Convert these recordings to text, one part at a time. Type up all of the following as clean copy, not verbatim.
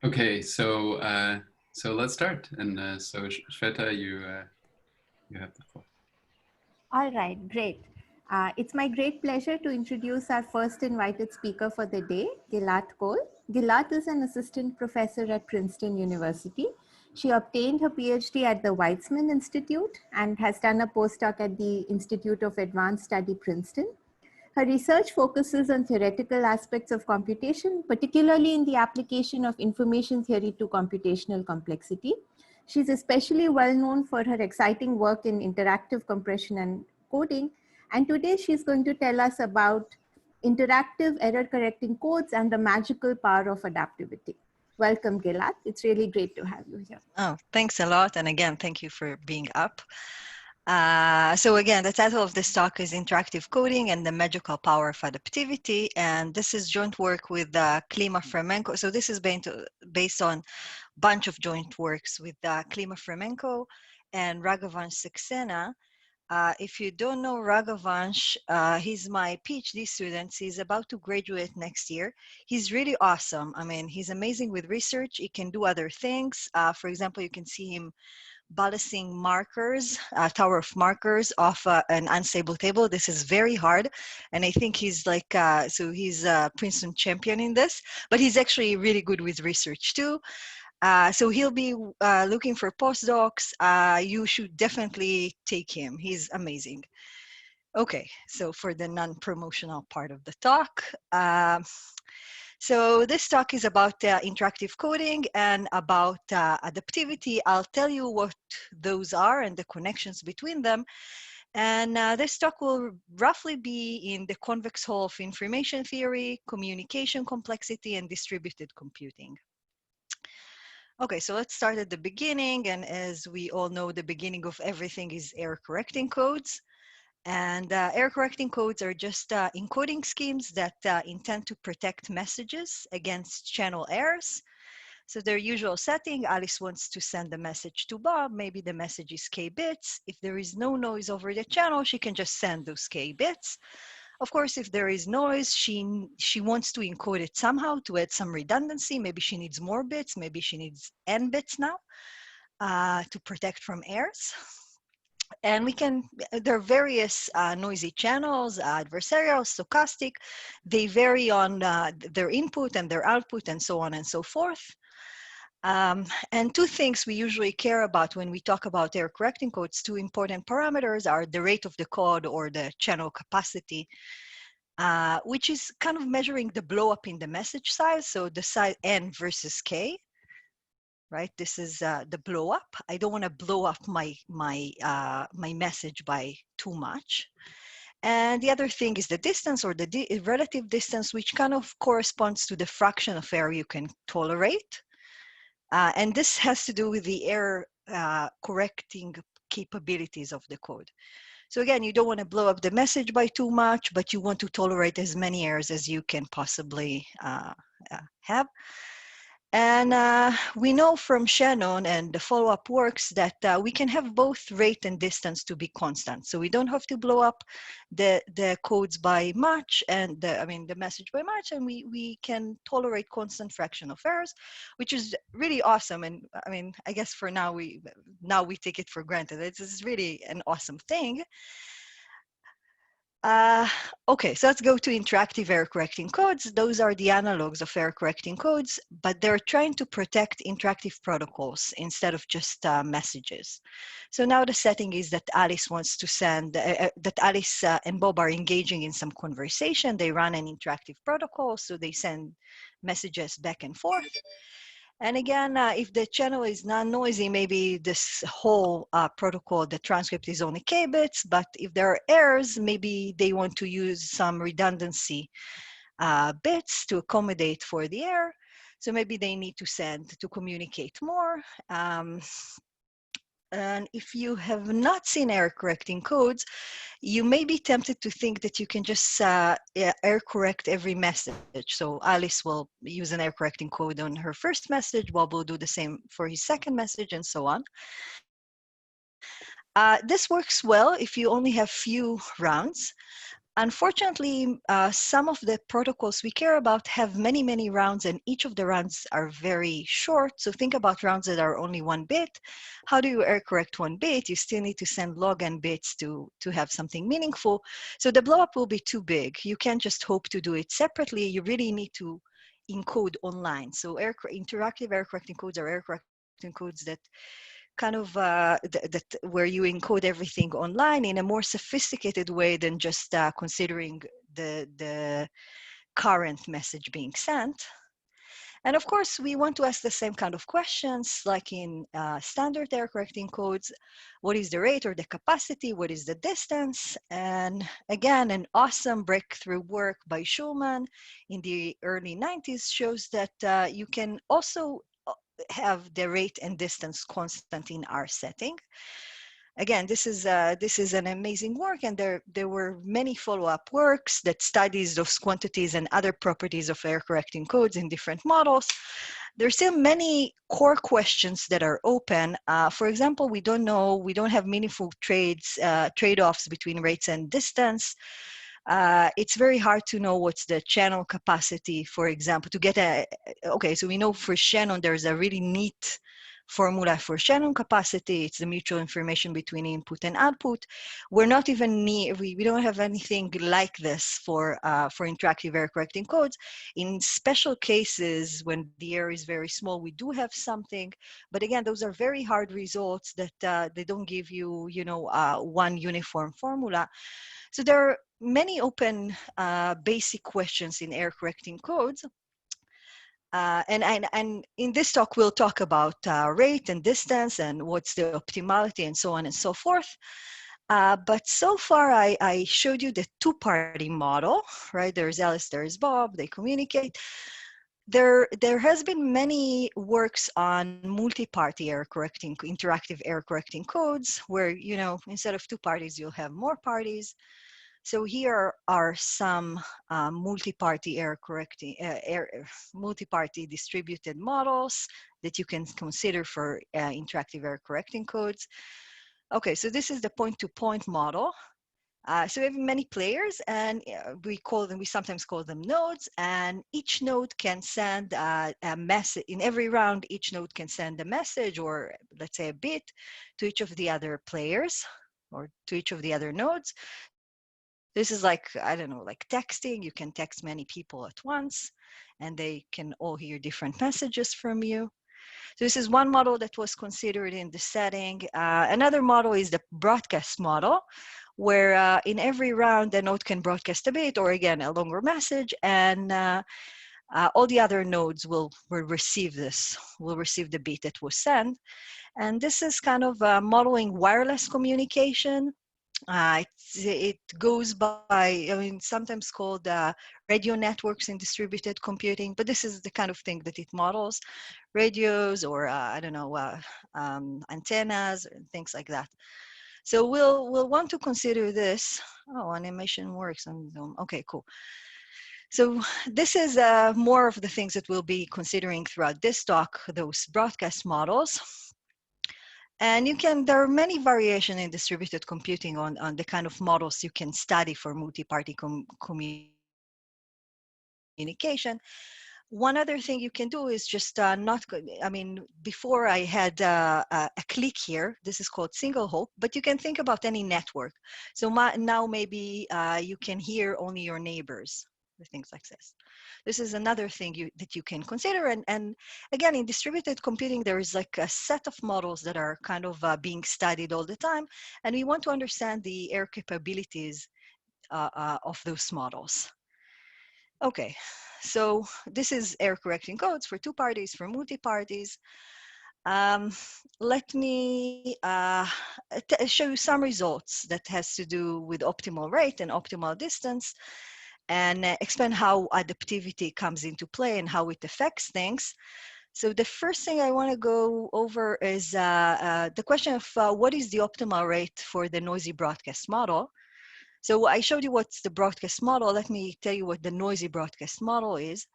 Okay, so let's start. And so Shweta, you have the floor. All right, great. It's my great pleasure to introduce our first invited speaker for the day, Gillat Kol. Gillat is an assistant professor at Princeton University. She obtained her PhD at the Weizmann Institute and has done a postdoc at the Institute of Advanced Study, Princeton. Her research focuses on theoretical aspects of computation, particularly in the application of information theory to computational complexity. She's especially well known for her exciting work in interactive compression and coding. And today she's going to tell us about interactive error correcting codes and the magical power of adaptivity. Welcome, Gillat. It's really great to have you here. Oh, thanks a lot. And again, thank you for being up. So again, the title of this talk is Interactive Coding and the Magical Power of Adaptivity. And this is joint work with Klima Fremenko. So this is based on a bunch of joint works with Klima Fremenko and Raghavansh Saxena. If you don't know Raghavansh, he's my PhD student. He's about to graduate next year. He's really awesome. I mean, he's amazing with research. He can do other things. For example, you can see him balancing markers, tower of markers off an unstable table. This is very hard. And I think he's like, so he's a Princeton champion in this, but he's actually really good with research too. So he'll be looking for postdocs. You should definitely take him. He's amazing. Okay, so for the non-promotional part of the talk. So this talk is about interactive coding and about adaptivity. I'll tell you what those are and the connections between them. And this talk will roughly be in the convex hull of information theory, communication complexity, and distributed computing. Okay, so let's start at the beginning. And as we all know, the beginning of everything is error correcting codes. And error correcting codes are just encoding schemes that intend to protect messages against channel errors. So their usual setting, Alice wants to send a message to Bob. Maybe the message is K bits. If there is no noise over the channel, she can just send those K bits. Of course, if there is noise, she wants to encode it somehow to add some redundancy. Maybe she needs more bits. Maybe she needs N bits now to protect from errors. And there are various noisy channels, adversarial, stochastic. They vary on their input and their output and so on and so forth. And two things we usually care about when we talk about error correcting codes, two important parameters are the rate of the code or the channel capacity, which is kind of measuring the blow up in the message size. So the size N versus K. Right, this is the blow up. I don't want to blow up my message by too much. And the other thing is the distance or the relative distance, which kind of corresponds to the fraction of error you can tolerate. And this has to do with the error correcting capabilities of the code. So again, you don't want to blow up the message by too much, but you want to tolerate as many errors as you can possibly have. And we know from Shannon and the follow-up works that we can have both rate and distance to be constant. So we don't have to blow up the codes by much and the message by much, and we can tolerate constant fraction of errors, which is really awesome. And I mean, I guess for now we take it for granted. It's really an awesome thing. Okay, so let's go to interactive error correcting codes. Those are the analogs of error correcting codes, but they're trying to protect interactive protocols instead of just messages. So now the setting is that Alice wants to send, that Alice and Bob are engaging in some conversation. They run an interactive protocol, so they send messages back and forth. And again, if the channel is non-noisy, maybe this whole protocol, the transcript is only K bits, but if there are errors, maybe they want to use some redundancy bits to accommodate for the error. So maybe they need to communicate more. And if you have not seen error correcting codes, you may be tempted to think that you can just error correct every message. So Alice will use an error correcting code on her first message, Bob will do the same for his second message, and so on. This works well if you only have few rounds. Unfortunately, some of the protocols we care about have many, many rounds, and each of the rounds are very short. So think about rounds that are only 1 bit. How do you error correct 1 bit? You still need to send log n bits to have something meaningful. So the blowup will be too big. You can't just hope to do it separately. You really need to encode online. So interactive error correcting codes are error correcting codes that kind of where you encode everything online in a more sophisticated way than just considering the current message being sent. And of course, we want to ask the same kind of questions like in standard error correcting codes. What is the rate or the capacity? What is the distance? And again, an awesome breakthrough work by Schulman in the early 90s shows that you can also have the rate and distance constant in our setting. Again, this is an amazing work, and there were many follow-up works that studies those quantities and other properties of error correcting codes in different models. There's still many core questions that are open. For example, we don't have meaningful trade-offs between rates and distance. It's very hard to know what's the channel capacity, for example, to get okay, so we know for Shannon, there's a really neat formula for Shannon capacity. It's the mutual information between input and output. We're not even we don't have anything like this for interactive error correcting codes. In special cases, when the error is very small, we do have something, but again, those are very hard results that they don't give you, one uniform formula. So there are many open basic questions in error correcting codes. And in this talk, we'll talk about rate and distance and what's the optimality and so on and so forth. But so far, I showed you the two-party model, right? There's Alice, there's Bob, they communicate. There has been many works on multi-party error correcting, interactive error correcting codes, where, instead of 2 parties, you'll have more parties. So here are some multi-party error correcting, multi-party distributed models that you can consider for interactive error correcting codes. Okay, so this is the point-to-point model. So we have many players, and we sometimes call them nodes, and each node can send a message. In every round, each node can send a message, or let's say a bit, to each of the other players, or to each of the other nodes. This is like, I don't know, like texting. You can text many people at once, and they can all hear different messages from you. So this is one model that was considered in the setting. Another model is the broadcast model, where in every round, the node can broadcast a bit, or again, a longer message, and all the other nodes will receive the bit that was sent. And this is kind of modeling wireless communication. It goes by, sometimes called radio networks in distributed computing, but this is the kind of thing that it models, radios or, I don't know, antennas and things like that. So we'll want to consider this. Oh, animation works on Zoom. Okay, cool. So this is more of the things that we'll be considering throughout this talk, those broadcast models. And there are many variations in distributed computing on the kind of models you can study for multi-party communication. One other thing you can do is just before I had a click here, this is called single hop, but you can think about any network. So now maybe you can hear only your neighbors, or things like this. This is another thing that you can consider. And again, in distributed computing, there is like a set of models that are kind of being studied all the time. And we want to understand the error capabilities of those models. Okay, so this is error correcting codes for 2 parties, for multi-parties. Let me show you some results that has to do with optimal rate and optimal distance, and explain how adaptivity comes into play and how it affects things. So the first thing I want to go over is the question of what is the optimal rate for the noisy broadcast model. So I showed you what's the broadcast model. Let me tell you what the noisy broadcast model is.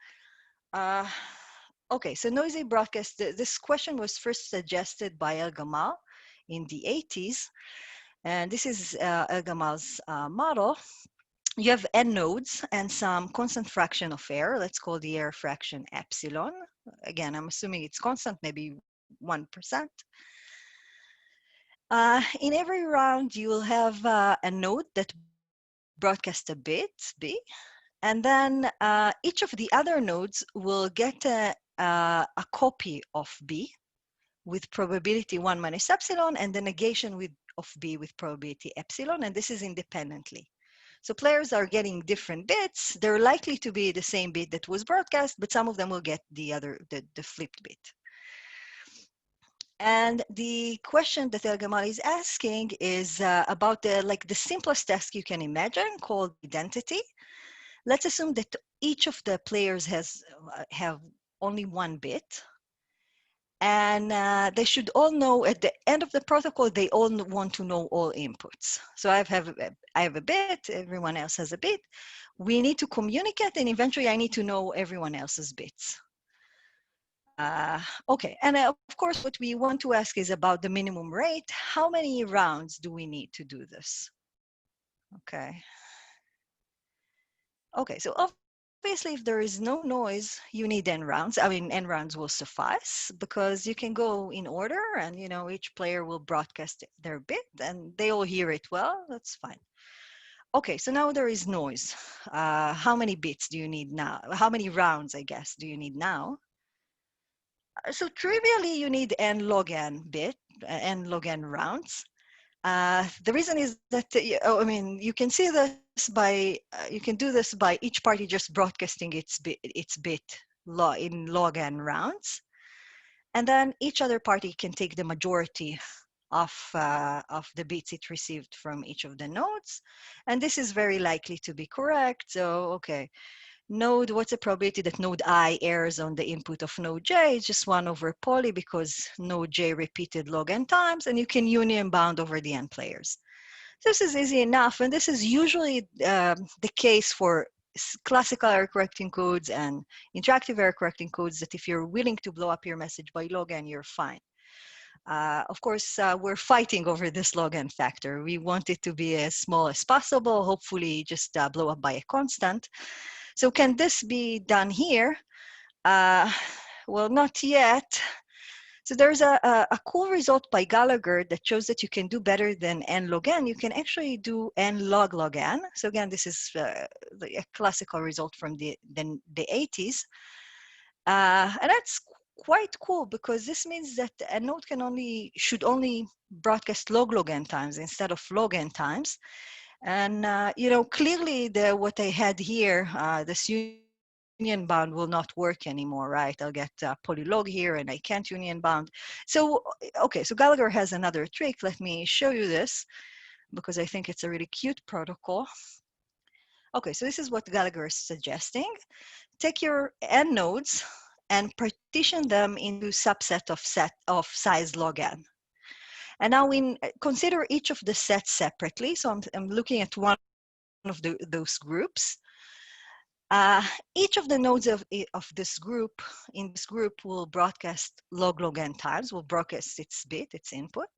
Okay, so noisy broadcast, this question was first suggested by Gamal in the 80s. And this is Gamal's model. you have n nodes and some constant fraction of error. Let's call the error fraction epsilon. Again, I'm assuming it's constant, maybe 1%. In every round, you will have a node that broadcasts a bit, B, and then each of the other nodes will get a copy of B with probability 1 minus epsilon, and the negation of B with probability epsilon, and this is independently. So players are getting different bits. They're likely to be the same bit that was broadcast, but some of them will get the flipped bit. And the question that Gamal is asking is about the simplest task you can imagine, called identity. Let's assume that each of the players have only one bit, and they should all know at the end of the protocol, they all want to know all inputs. So I have a bit, everyone else has a bit. We need to communicate, and eventually I need to know everyone else's bits. Okay, and of course, what we want to ask is about the minimum rate. How many rounds do we need to do this? Okay. Okay, so obviously, if there is no noise, you need n rounds. I mean, n rounds will suffice because you can go in order, and each player will broadcast their bit, and they all hear it well. That's fine. Okay, so now there is noise. How many bits do you need now? How many rounds, I guess, do you need now? So trivially, you need n log n n log n rounds. The reason is that you can see this by you can do this by each party just broadcasting its bit in log n rounds, and then each other party can take the majority of the bits it received from each of the nodes, and this is very likely to be correct. So okay. Node, what's the probability that node I errs on the input of node J? It's just 1 over poly because node J repeated log n times, and you can union bound over the n players. This is easy enough, and this is usually the case for classical error correcting codes and interactive error correcting codes, that if you're willing to blow up your message by log n, you're fine. Of course, we're fighting over this log n factor. We want it to be as small as possible, hopefully just blow up by a constant. So can this be done here? Well, not yet. So there's a cool result by Gallager that shows that you can do better than n log n. You can actually do n log n. So again, this is a classical result from the 80s. And that's quite cool because this means that a node should only broadcast log n times instead of log n times. And clearly what I had here, this union bound will not work anymore, right? I'll get polylog here, and I can't union bound. So okay, so Gallager has another trick. Let me show you this because I think it's a really cute protocol. Okay, so this is what Gallager is suggesting. Take your n nodes and partition them into subset of size log n. And now consider each of the sets separately. So I'm looking at one of those groups. Each of the nodes of this group, in this group, will broadcast log n times, will broadcast its bit, its input.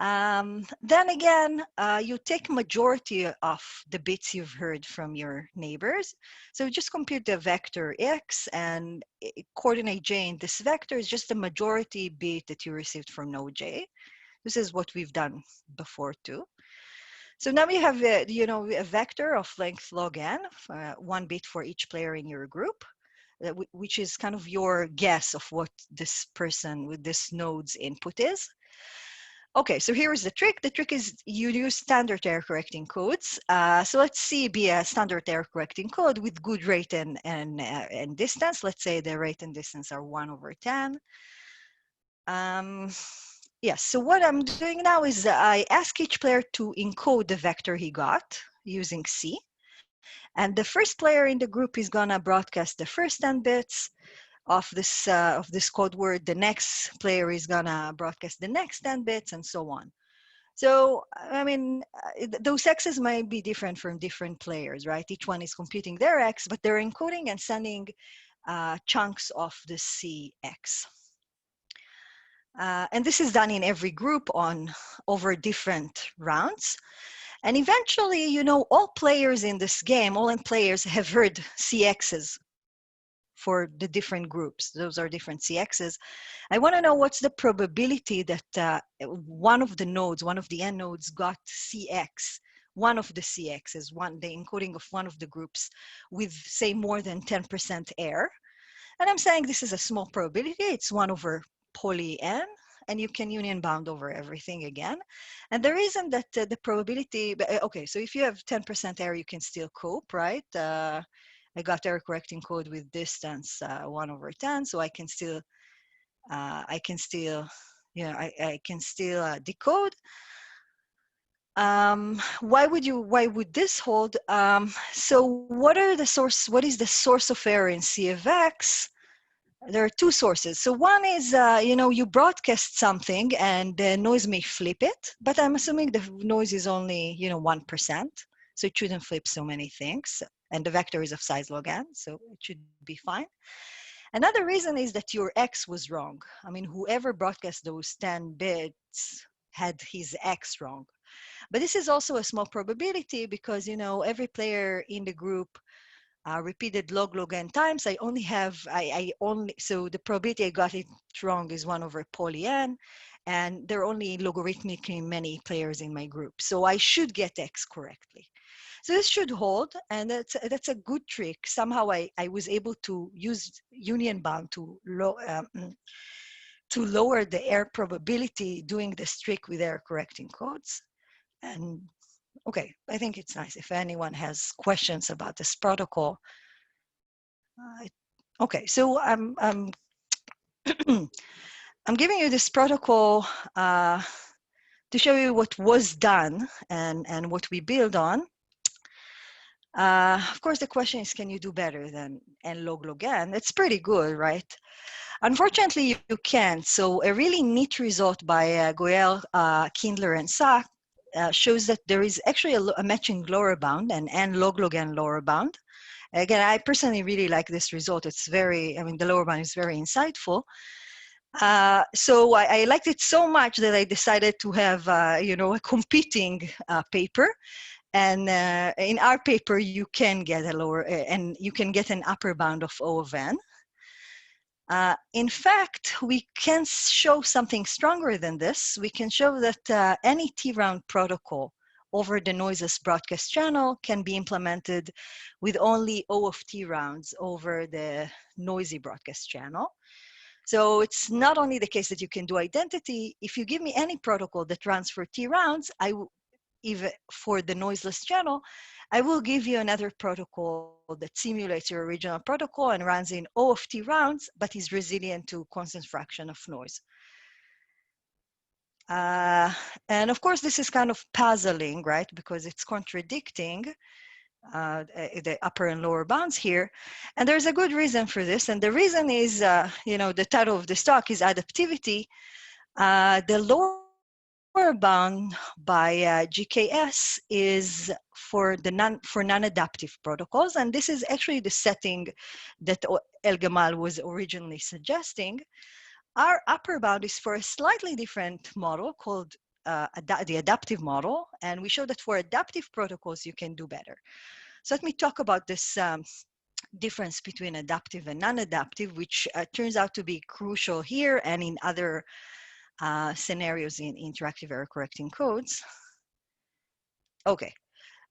Then again, you take majority of the bits you've heard from your neighbors. So just compute the vector x and coordinate j in this vector is just the majority bit that you received from node j. This is what we've done before too. So now we have a vector of length log n, 1 bit for each player in your group, which is kind of your guess of what this person with this node's input is. Okay, so here is the trick. The trick is you use standard error correcting codes. So let's see, be a standard error correcting code with good rate and distance. Let's say the rate and distance are 1 over 10. Yes, so what I'm doing now is I ask each player to encode the vector he got using C. And the first player in the group is gonna broadcast the first 10 bits of this code word. The next player is gonna broadcast the next 10 bits and so on. So, I mean, those X's might be different from different players, right? Each one is computing their X, but they're encoding and sending chunks of the CX. And this is done in every group over different rounds. And eventually, you know, all players in this game, all end players have heard CXs for the different groups. Those are different CXs. I want to know what's the probability that one of the nodes, one of the end nodes got CX, one of the CXs, the encoding of one of the groups with, say, more than 10% error. And I'm saying this is a small probability. It's 1 over poly n, and you can union bound over everything again. And the reason that the probability, okay, so if you have 10% error, you can still cope, right? I got error correcting code with distance 1 over 10, so I can still, I can still decode. Why would this hold? So what is the source of error in C of X? There are two sources. So one is, you know, you broadcast something and the noise may flip it, but I'm assuming the noise is only, you know, 1%. So it shouldn't flip so many things. And the vector is of size log n, so it should be fine. Another reason is that your X was wrong. I mean, whoever broadcast those 10 bits had his X wrong. But this is also a small probability because, you know, every player in the group repeated log n times. I only, so the probability I got it wrong is 1 over poly n, and there are only logarithmically many players in my group. So I should get X correctly. So this should hold, and that's a good trick. Somehow I was able to use union bound to lower the error probability doing this trick with error correcting codes. And okay, I think it's nice. If anyone has questions about this protocol, okay. So I'm I'm giving you this protocol to show you what was done and what we build on. Of course, the question is, can you do better than n log n? It's pretty good, right? Unfortunately, you can't. So a really neat result by Goel, Kindler, and Sack shows that there is actually a matching lower bound, an n log n lower bound. Again, I personally really like this result. It's very, I mean, the lower bound is very insightful. So I liked it so much that I decided to have, you know, a competing paper. And in our paper, you can get a lower, and you can get an upper bound of O of n. In fact, we can show something stronger than this. We can show that any T-round protocol over the noiseless broadcast channel can be implemented with only O of T rounds over the noisy broadcast channel. So it's not only the case that you can do identity. If you give me any protocol that runs for T rounds, even for the noiseless channel, I will give you another protocol that simulates your original protocol and runs in O of T rounds, but is resilient to constant fraction of noise. And of course, this is kind of puzzling, right? Because it's contradicting the upper and lower bounds here. And there's a good reason for this. And the reason is, you know, the title of this talk is Adaptivity. The lower bound by GKS is for non-adaptive protocols. And this is actually the setting that Gamal was originally suggesting. Our upper bound is for a slightly different model called the adaptive model. And we show that for adaptive protocols, you can do better. So let me talk about this difference between adaptive and non-adaptive, which turns out to be crucial here and in other scenarios in interactive error correcting codes. Okay,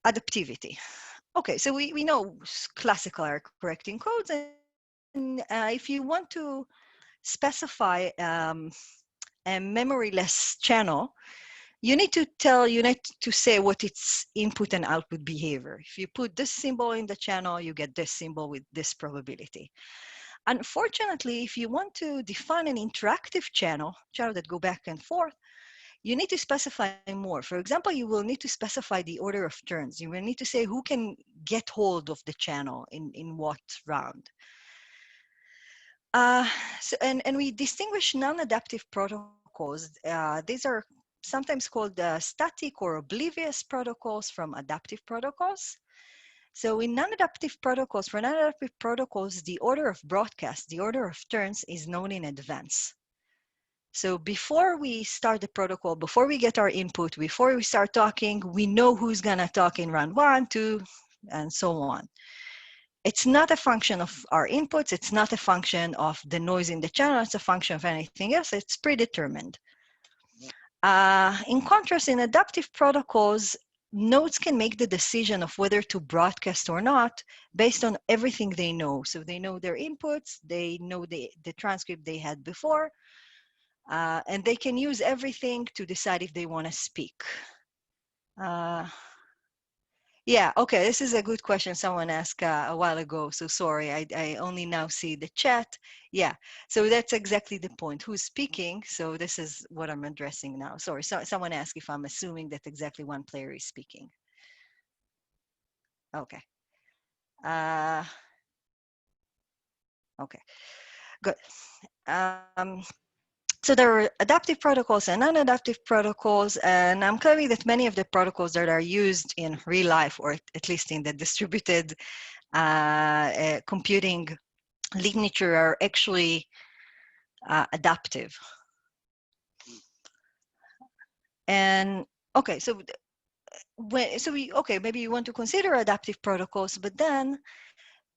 adaptivity. Okay, so we know classical error correcting codes, and if you want to specify a memoryless channel, you need to say what its input and output behavior. If you put this symbol in the channel, you get this symbol with this probability. Unfortunately, if you want to define an interactive channel that go back and forth, you need to specify more. For example, you will need to specify the order of turns. You will need to say who can get hold of the channel in what round. And we distinguish non-adaptive protocols. These are sometimes called static or oblivious protocols from adaptive protocols. So in non-adaptive protocols, for non-adaptive protocols, the order of broadcast, the order of turns is known in advance. So before we start the protocol, before we get our input, before we start talking, we know who's gonna talk in round 1, 2, and so on. It's not a function of our inputs. It's not a function of the noise in the channel. It's a function of anything else. It's predetermined. In contrast, in adaptive protocols, nodes can make the decision of whether to broadcast or not based on everything they know. So they know their inputs, they know the transcript they had before, and they can use everything to decide if they want to speak. Yeah, okay, this is a good question someone asked a while ago, so sorry, I only now see the chat. Yeah, so that's exactly the point, who's speaking, so this is what I'm addressing now. Sorry, so someone asked if I'm assuming that exactly one player is speaking. Okay. Okay, good. So there are adaptive protocols and non-adaptive protocols, and I'm claiming that many of the protocols that are used in real life, or at least in the distributed computing literature, are actually adaptive. And okay, so maybe you want to consider adaptive protocols, but then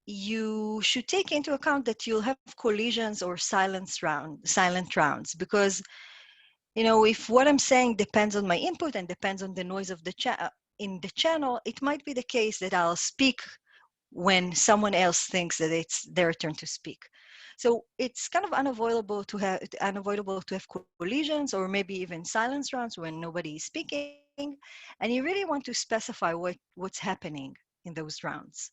you should take into account that you'll have collisions or silent rounds, because if what I'm saying depends on my input and depends on the noise of the in the channel, it might be the case that I'll speak when someone else thinks that it's their turn to speak. So it's kind of unavoidable to have collisions or maybe even silence rounds when nobody is speaking, and you really want to specify what's happening in those rounds.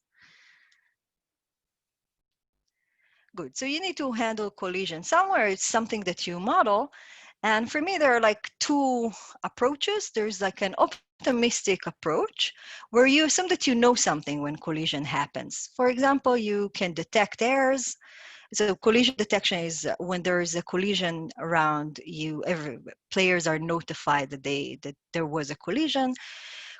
Good. So you need to handle collision. Somewhere it's something that you model. And for me, there are like two approaches. There's like an optimistic approach where you assume that you know something when collision happens. For example, you can detect errors. So collision detection is when there is a collision around you, players are notified that there was a collision.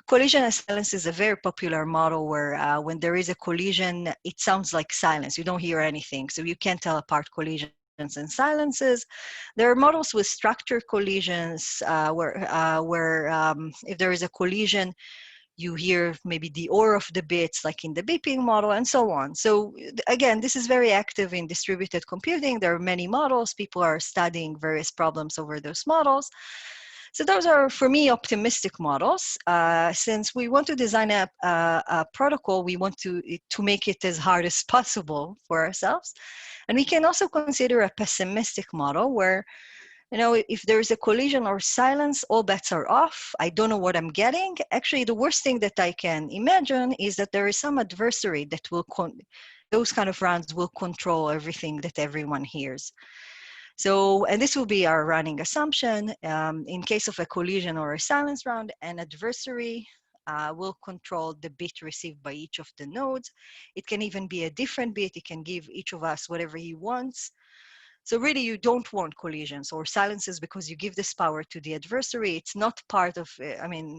Collision and silence is a very popular model where when there is a collision, it sounds like silence. You don't hear anything. So you can't tell apart collisions and silences. There are models with structured collisions where if there is a collision, you hear maybe the or of the bits, like in the beeping model, and so on. So again, this is very active in distributed computing. There are many models. People are studying various problems over those models. So those are, for me, optimistic models. Since we want to design a protocol, we want to make it as hard as possible for ourselves. And we can also consider a pessimistic model where, if there is a collision or silence, all bets are off. I don't know what I'm getting. Actually, the worst thing that I can imagine is that there is some adversary that will, those kind of rounds will control everything that everyone hears. So, and this will be our running assumption. In case of a collision or a silence round, an adversary will control the bit received by each of the nodes. It can even be a different bit. It can give each of us whatever he wants. So really, you don't want collisions or silences because you give this power to the adversary. It's not part of,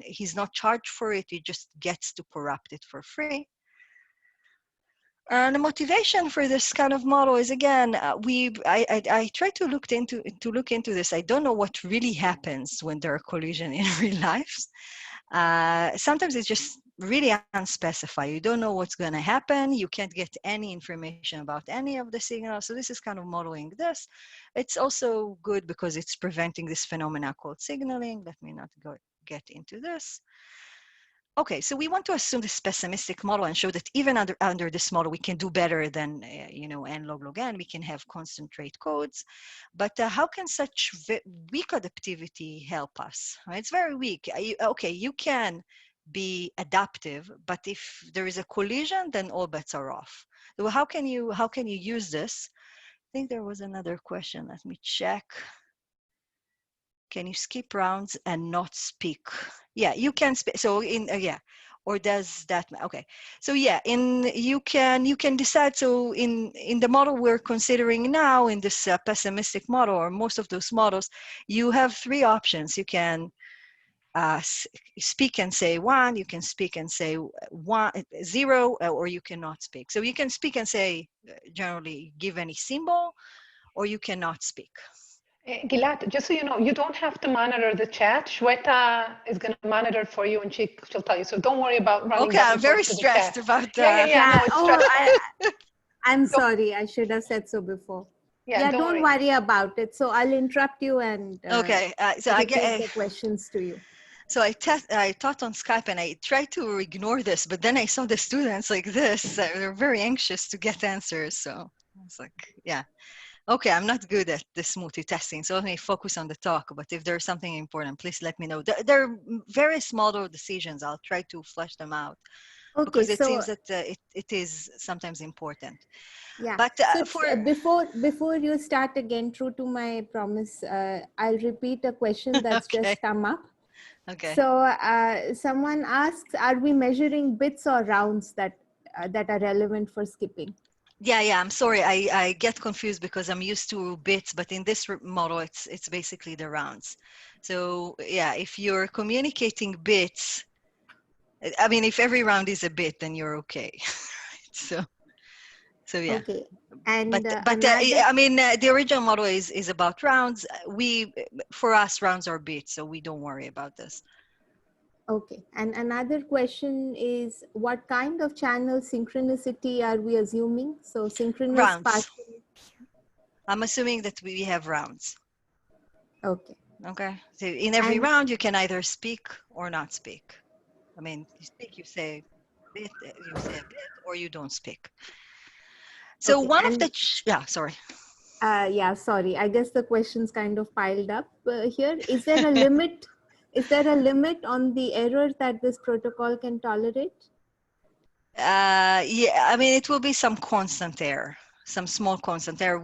he's not charged for it. He just gets to corrupt it for free. And the motivation for this kind of model is, again, I try to look into this. I don't know what really happens when there are collisions in real life. Sometimes it's just really unspecified. You don't know what's going to happen. You can't get any information about any of the signals. So this is kind of modeling this. It's also good because it's preventing this phenomena called signaling. Let me not get into this. Okay, so we want to assume this pessimistic model and show that even under this model, we can do better than, n log log n. We can have constant rate codes. But how can such weak adaptivity help us? Right? It's very weak. Okay, you can be adaptive, but if there is a collision, then all bets are off. So how can you use this? I think there was another question. Let me check. Can you skip rounds and not speak? Yeah, you can speak. So or does that, okay. So yeah, you can decide. So in the model we're considering now, in this pessimistic model, or most of those models, you have three options. You can speak and say 1, you can speak and say 0, or you cannot speak. So you can speak and say, generally give any symbol, or you cannot speak. Gillat, just so you know, you don't have to monitor the chat. Shweta is going to monitor it for you, and she'll tell you. So don't worry about running Okay, back I'm and forth very to the stressed chat. about Yeah. No, it's stressful. I'm sorry. I should have said so before. Yeah, Don't worry about it. So I'll interrupt you and okay, so I repeat get the questions to you. So I taught on Skype and I tried to ignore this, but then I saw the students like this. They're very anxious to get answers. So I was like, yeah, okay, I'm not good at this multitasking. So let me focus on the talk. But if there's something important, please let me know. There are very small decisions. I'll try to flesh them out because it seems that it is sometimes important. Yeah. But before you start again, true to my promise, I'll repeat a question that's just come up. Okay. So someone asks, are we measuring bits or rounds that are relevant for skipping? Yeah. I'm sorry. I get confused because I'm used to bits, but in this model, it's basically the rounds. So yeah, if you're communicating bits, I mean, if every round is a bit, then you're okay. So yeah. Okay. And I mean, the original model is about rounds. For us, rounds are bits, so we don't worry about this. Okay. And another question is, what kind of channel synchronicity are we assuming? So synchronous rounds. partial. I'm assuming that we have rounds. Okay. Okay. So in every round, you can either speak or not speak. I mean, you speak, you say a bit, or you don't speak. So okay. one of the sorry. Yeah, sorry. I guess the questions kind of piled up here. Is there a limit? Is there a limit on the error that this protocol can tolerate? Yeah, I mean, it will be some constant error, some small constant error.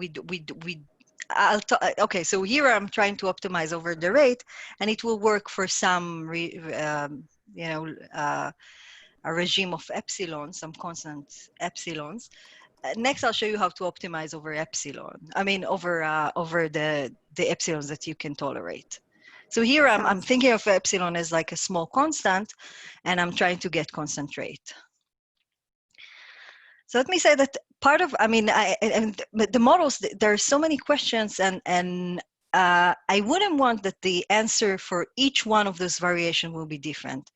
Okay, so here I'm trying to optimize over the rate, and it will work for some, a regime of epsilon, some constant epsilons. Next, I'll show you how to optimize over epsilon. I mean, over the epsilons that you can tolerate. So here I'm thinking of epsilon as like a small constant, and I'm trying to get constant rate. So let me say that part of, I mean, the models, there are so many questions, and I wouldn't want that the answer for each one of those variations will be different.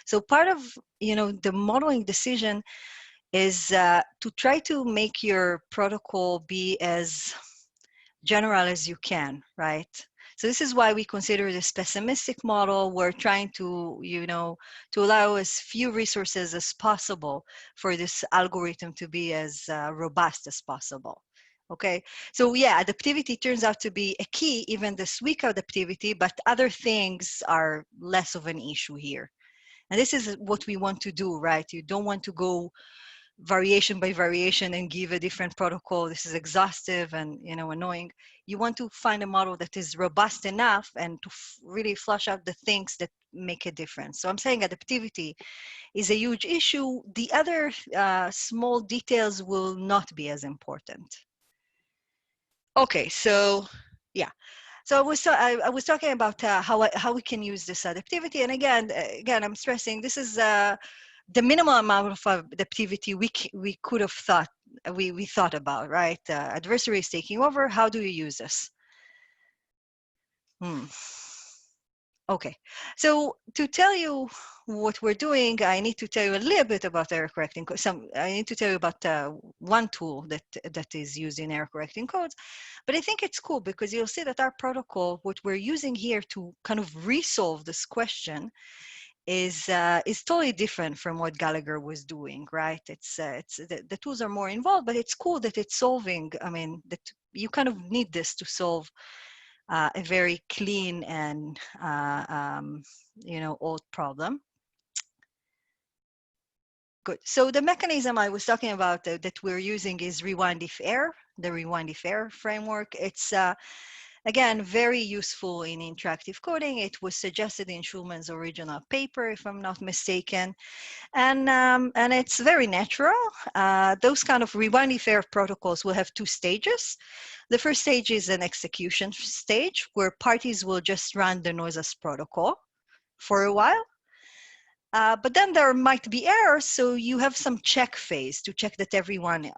So part of, the modeling decision is to try to make your protocol be as general as you can, right? So this is why we consider this pessimistic model. We're trying to, to allow as few resources as possible for this algorithm to be as robust as possible. Okay, so yeah, adaptivity turns out to be a key, even this weak adaptivity, but other things are less of an issue here. And this is what we want to do, right? You don't want to go variation by variation and give a different protocol. This is exhaustive and annoying. You want to find a model that is robust enough and to really flush out the things that make a difference. So I'm saying adaptivity is a huge issue. The other small details will not be as important. Okay, so yeah. So I was talking about how we can use this adaptivity, and again, I'm stressing this is the minimal amount of adaptivity we could have thought we thought about, right? Adversary is taking over. How do you use this? Okay, so to tell you what we're doing, I need to tell you a little bit about error correcting. I need to tell you about one tool that is used in error correcting codes. But I think it's cool because you'll see that our protocol, what we're using here to kind of resolve this question, is totally different from what Gallager was doing, right? The tools are more involved, but it's cool that it's solving. I mean, that you kind of need this to solve a very clean and old problem. Good. So the mechanism I was talking about that we're using is rewind if error, the rewind if error framework. It's again very useful in interactive coding. It was suggested in Schulman's original paper, if I'm not mistaken, and it's very natural. Those kind of rewind if error protocols will have two stages. The first stage is an execution stage where parties will just run the noiseless protocol for a while. But then there might be errors, so you have some check phase to check that everyone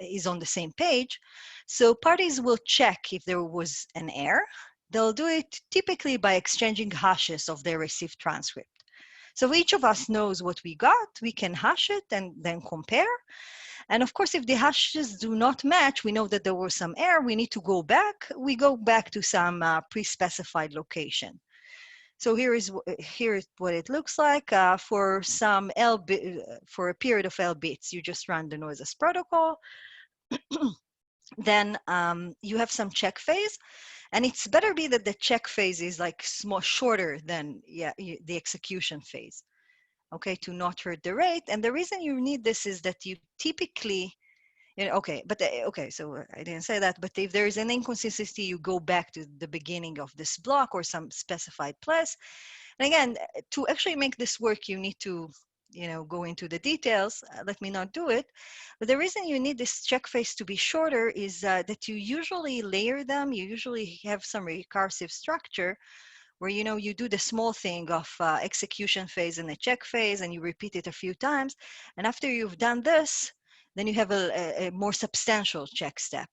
is on the same page. So parties will check if there was an error. They'll do it typically by exchanging hashes of their received transcript. So each of us knows what we got, we can hash it and then compare. And of course, if the hashes do not match, we know that there was some error, we need to go back. We go back to some pre-specified location. So here is what it looks like for some for a period of L bits. You just run the noises protocol. Then you have some check phase, and it's better be that the check phase is like shorter than the execution phase, okay, to not hurt the rate. And the reason you need this is that you typically, okay, so I didn't say that, but if there is an inconsistency, you go back to the beginning of this block or some specified place. And again, to actually make this work, you need to, go into the details. Let me not do it. But the reason you need this check phase to be shorter is that you usually layer them. You usually have some recursive structure where, you do the small thing of execution phase and a check phase, and you repeat it a few times. And after you've done this, then you have a more substantial check step.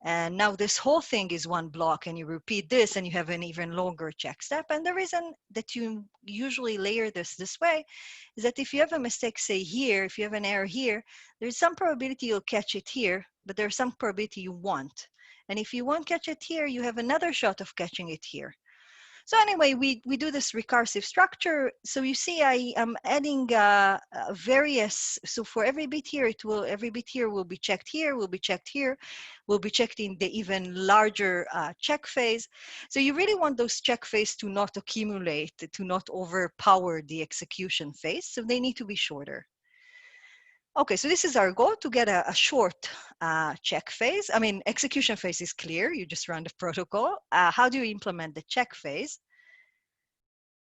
And now this whole thing is one block, and you repeat this and you have an even longer check step. And the reason that you usually layer this way is that if you have a mistake, say here, if you have an error here, there's some probability you'll catch it here, but there's some probability you won't. And if you won't catch it here, you have another shot of catching it here. So anyway, we do this recursive structure. So you see, I am adding various. So for every bit here, every bit here will be checked here, will be checked here, will be checked in the even larger check phase. So you really want those check phase to not accumulate, to not overpower the execution phase. So they need to be shorter. Okay, so this is our goal, to get a short check phase. I mean, execution phase is clear. You just run the protocol. How do you implement the check phase?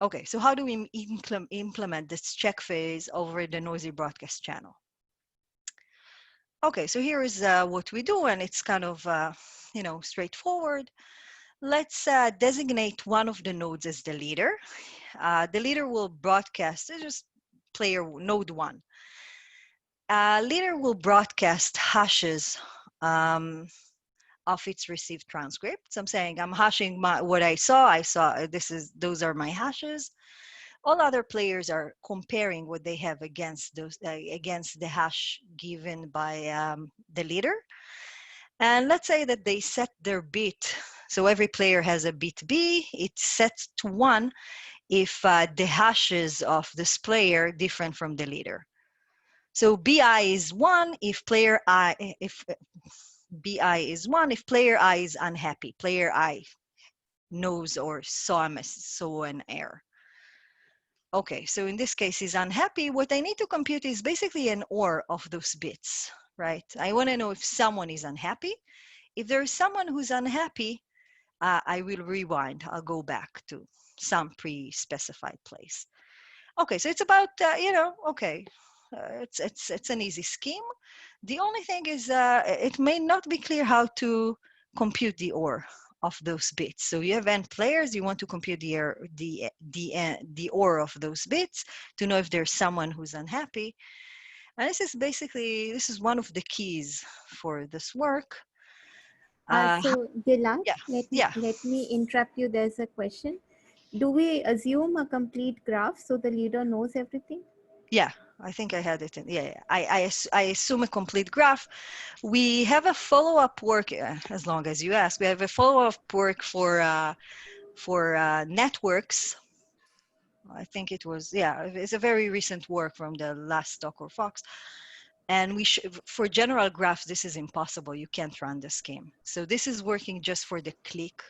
Okay, so how do we implement this check phase over the noisy broadcast channel? Okay, so here is what we do, and it's kind of, straightforward. Let's designate one of the nodes as the leader. The leader will broadcast, just player node 1. Leader will broadcast hashes of its received transcript. So I'm saying I'm hashing what I saw. Those are my hashes. All other players are comparing what they have against the hash given by the leader. And let's say that they set their bit. So every player has a bit B. It's set to 1 if the hashes of this player different from the leader. So BI is 1 if player I, if BI is 1 if player I is unhappy. Player I knows or saw an error. Okay, so in this case is unhappy. What I need to compute is basically an OR of those bits, right? I want to know if someone is unhappy. If there is someone who's unhappy, I will rewind. I'll go back to some pre-specified place. Okay, so it's about, okay. It's an easy scheme. The only thing is it may not be clear how to compute the OR of those bits. So you have n players, you want to compute the OR of those bits to know if there's someone who's unhappy. And this is one of the keys for this work. So Gillat, let me interrupt you. There's a question. Do we assume a complete graph so the leader knows everything? Yeah, I think I had it in. I assume a complete graph. We have a follow-up work, as long as you ask. We have a follow-up work for networks. I think it was, it's a very recent work from the last talk or Fox. And for general graphs, this is impossible. You can't run the scheme. So this is working just for the click.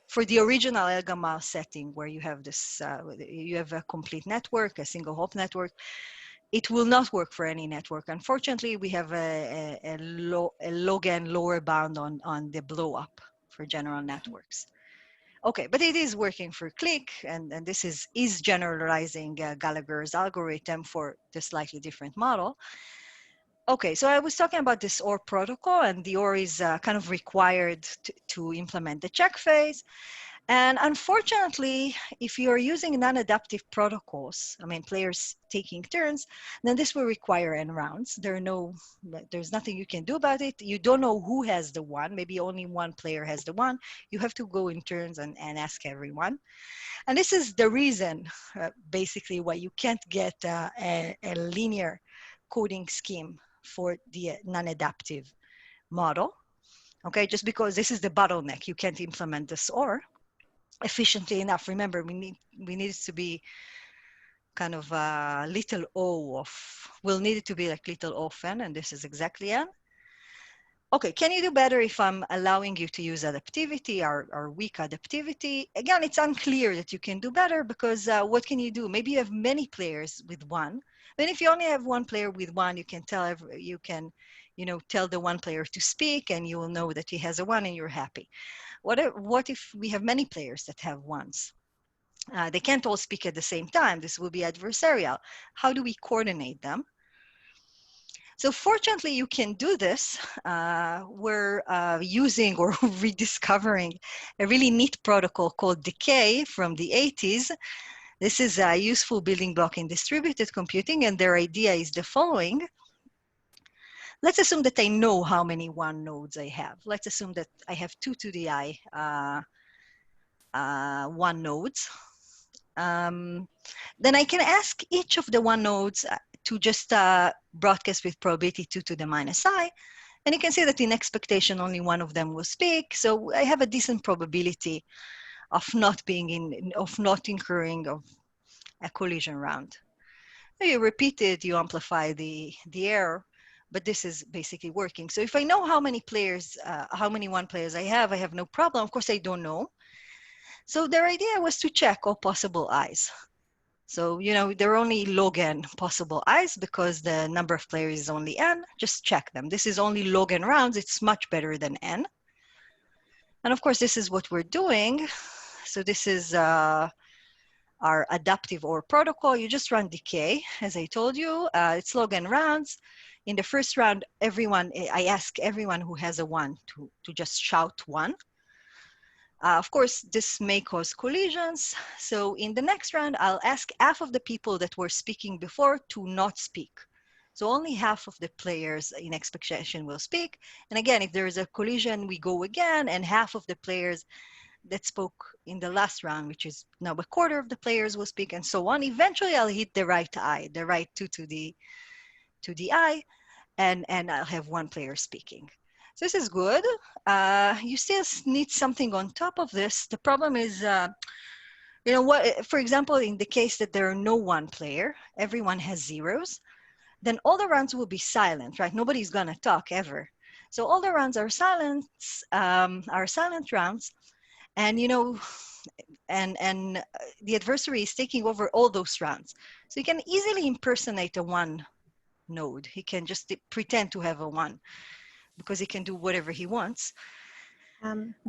For the original Gamal setting, where you have this, you have a complete network, a single hop network, it will not work for any network. Unfortunately, we have a log n lower bound on the blow up for general networks. Okay, but it is working for click, and this is generalizing Gallager's algorithm for the slightly different model. Okay, so I was talking about this OR protocol, and the OR is kind of required to implement the check phase. And unfortunately, if you are using non-adaptive protocols, I mean, players taking turns, then this will require end rounds. There's nothing you can do about it. You don't know who has the one. Maybe only one player has the one. You have to go in turns and ask everyone. And this is the reason, basically, why you can't get a linear coding scheme for the non-adaptive model. Okay, just because this is the bottleneck, you can't implement this OR efficiently enough. Remember, we need it to be kind of little o of, we'll need it to be like little o of n, and this is exactly n. Okay, can you do better if I'm allowing you to use adaptivity or weak adaptivity? Again, it's unclear that you can do better because what can you do? Maybe you have many players with one. But if you only have one player with one, you can tell tell the one player to speak, and you will know that he has a one, and you're happy. What if we have many players that have ones? They can't all speak at the same time. This will be adversarial. How do we coordinate them? So fortunately, you can do this. We're using or rediscovering a really neat protocol called Decay from the 80s. This is a useful building block in distributed computing, and their idea is the following. Let's assume that I know how many one nodes I have. Let's assume that I have 2 to the I one nodes. Then I can ask each of the one nodes to just broadcast with probability 2 to the minus I. And you can see that in expectation, only one of them will speak. So I have a decent probability of not incurring of a collision round. You repeat it, you amplify the error, but this is basically working. So if I know how many players, how many one players I have no problem. Of course, I don't know. So their idea was to check all possible I's. So, there are only log n possible I's because the number of players is only n. Just check them. This is only log n rounds. It's much better than n. And of course, this is what we're doing. So this is our adaptive OR protocol. You just run decay, as I told you. It's log n rounds. In the first round, I ask everyone who has a 1 to just shout 1. Of course, this may cause collisions. So in the next round, I'll ask half of the people that were speaking before to not speak. So only half of the players in expectation will speak. And again, if there is a collision, we go again, and half of the players that spoke in the last round, which is now a quarter of the players will speak, and so on. Eventually, I'll hit the right I, the right 2 to the I, and I'll have one player speaking. So this is good. You still need something on top of this. The problem is, for example, in the case that there are no one player, everyone has zeros, then all the rounds will be silent, right? Nobody's gonna talk ever. So all the rounds are silent rounds, and and the adversary is taking over all those rounds. So you can easily impersonate a one node. He can just pretend to have a one, because he can do whatever he wants.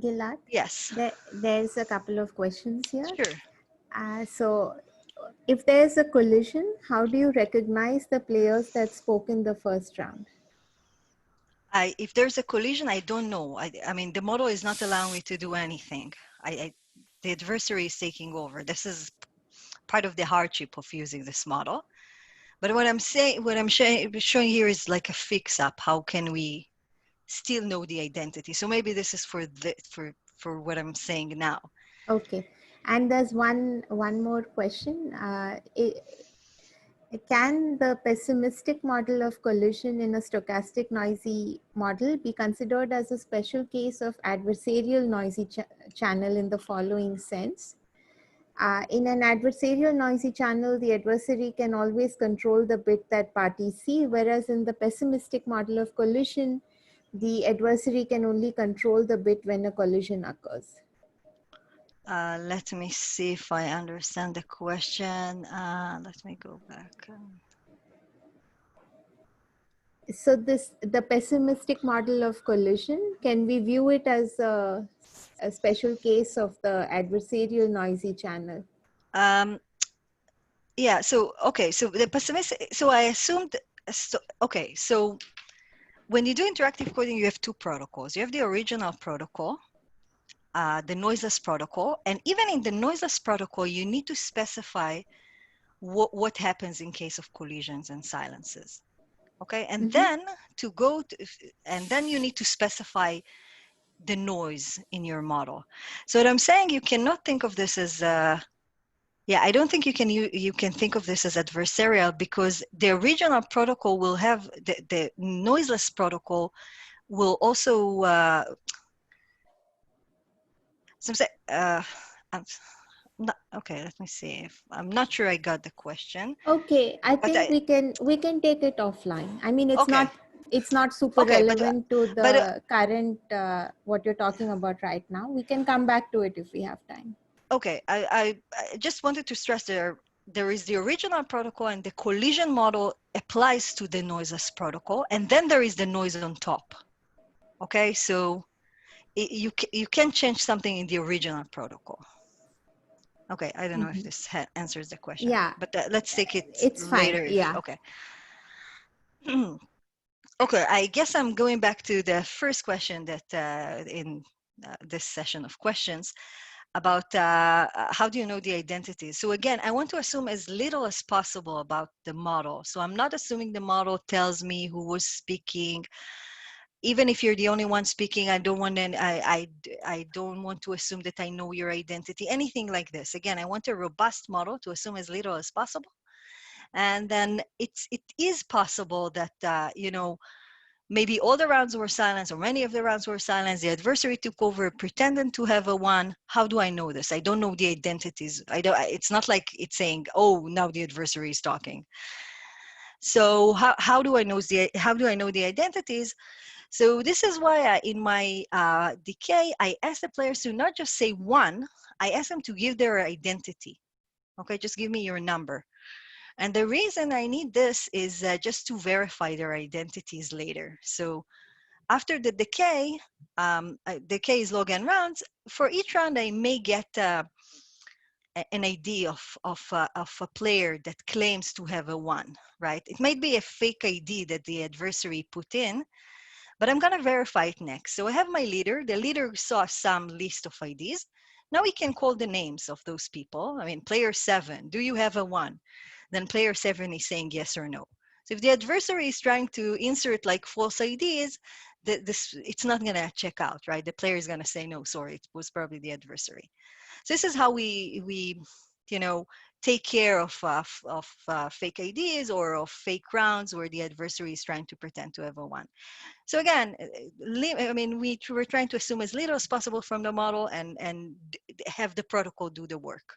Gillat? Yes. There's a couple of questions here. Sure. So if there's a collision, how do you recognize the players that spoke in the first round? If there's a collision, I don't know. I mean, the model is not allowing me to do anything. The adversary is taking over. This is part of the hardship of using this model. But what I'm showing here is like a fix-up. How can we still know the identity? So maybe this is for what I'm saying now. Okay, and there's one more question. Can the pessimistic model of collision in a stochastic noisy model be considered as a special case of adversarial noisy channel in the following sense? In an adversarial noisy channel, the adversary can always control the bit that parties see, whereas in the pessimistic model of collision, the adversary can only control the bit when a collision occurs. Let me see if I understand the question. Let me go back. So the pessimistic model of collision, can we view it as a special case of the adversarial noisy channel? Yeah, so, okay, so the pessimistic, so I assumed, okay, so when you do interactive coding, you have two protocols. You have the original protocol, the noiseless protocol. And even in the noiseless protocol, you need to specify what happens in case of collisions and silences. Okay, and then and then you need to specify the noise in your model. So what I'm saying, you cannot think of this as I don't think you can think of this as adversarial, because the original protocol will have the noiseless protocol will also okay, let me see if I'm not sure I got the question. Okay, I think we can take it offline. I mean, it's not super relevant to the current what you're talking about right now. We can come back to it if we have time. Okay, I just wanted to stress there is the original protocol, and the collision model applies to the noiseless protocol, and then there is the noise on top. Okay, so you can change something in the original protocol. Okay, I don't know if this answers the question. Yeah, but let's take it it's later. fine. Yeah. Okay. Okay, I guess I'm going back to the first question that in this session of questions about how do you know the identities. So again, I want to assume as little as possible about the model. So I'm not assuming the model tells me who was speaking. Even if you're the only one speaking, I don't want I don't want to assume that I know your identity, anything like this. Again, I want a robust model to assume as little as possible. And then it is possible that, you know, maybe all the rounds were silenced, or many of the rounds were silenced. The adversary took over, pretending to have a one. How do I know this? I don't know the identities. It's not like it's saying, oh, now the adversary is talking. So how do I know the identities? So this is why in my decay, I ask the players to not just say one, I ask them to give their identity. Okay, just give me your number. And the reason I need this is just to verify their identities later. So after the decay, decay is log n rounds. For each round, I may get an ID of a player that claims to have a one, right? It might be a fake ID that the adversary put in, but I'm going to verify it next. So I have my leader. The leader saw some list of IDs. Now we can call the names of those people. I mean, player 7, do you have a 1? Then player 7 is saying yes or no. So if the adversary is trying to insert like false IDs, it's not going to check out, right? The player is going to say, no, sorry, it was probably the adversary. So this is how we you know, take care of fake IDs or of fake rounds where the adversary is trying to pretend to have a 1. So again, I mean, we're trying to assume as little as possible from the model and have the protocol do the work.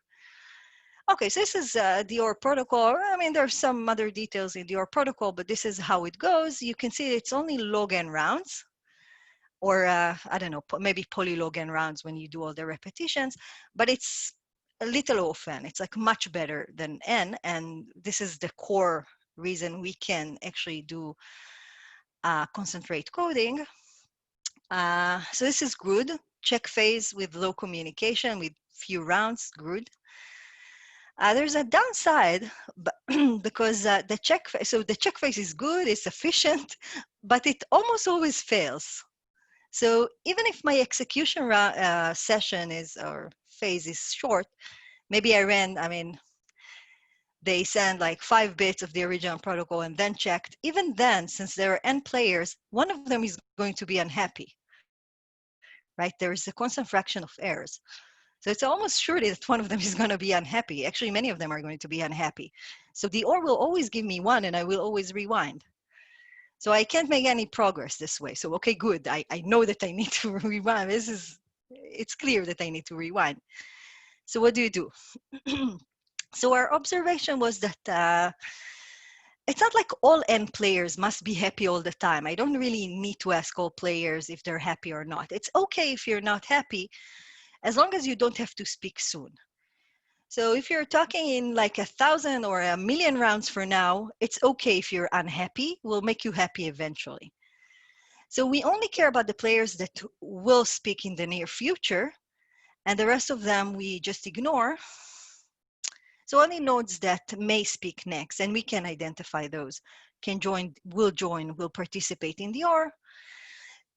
Okay, so this is the OR protocol. I mean, there's some other details in the OR protocol, but this is how it goes. You can see it's only log n rounds, or I don't know, maybe polylog n rounds when you do all the repetitions, but it's a little off n. It's like much better than n, and this is the core reason we can actually do concentrate coding. So this is good. Check phase with low communication with few rounds, good. There's a downside, but because the check phase is good, it's efficient, but it almost always fails. So even if my execution session or phase is short, maybe they send like 5 bits of the original protocol and then checked. Even then, since there are n players, one of them is going to be unhappy, right? There is a constant fraction of errors. So it's almost surely that one of them is going to be unhappy. Actually, many of them are going to be unhappy. So the OR will always give me 1 and I will always rewind. So I can't make any progress this way. So, okay, good. I know that I need to rewind. It's clear that I need to rewind. So what do you do? So our observation was that it's not like all n players must be happy all the time. I don't really need to ask all players if they're happy or not. It's okay if you're not happy, as long as you don't have to speak soon. So if you're talking in like 1,000 or 1,000,000 rounds for now, it's okay if you're unhappy. We'll make you happy eventually. So we only care about the players that will speak in the near future, and the rest of them we just ignore. So only nodes that may speak next, and we can identify those, will participate in the OR.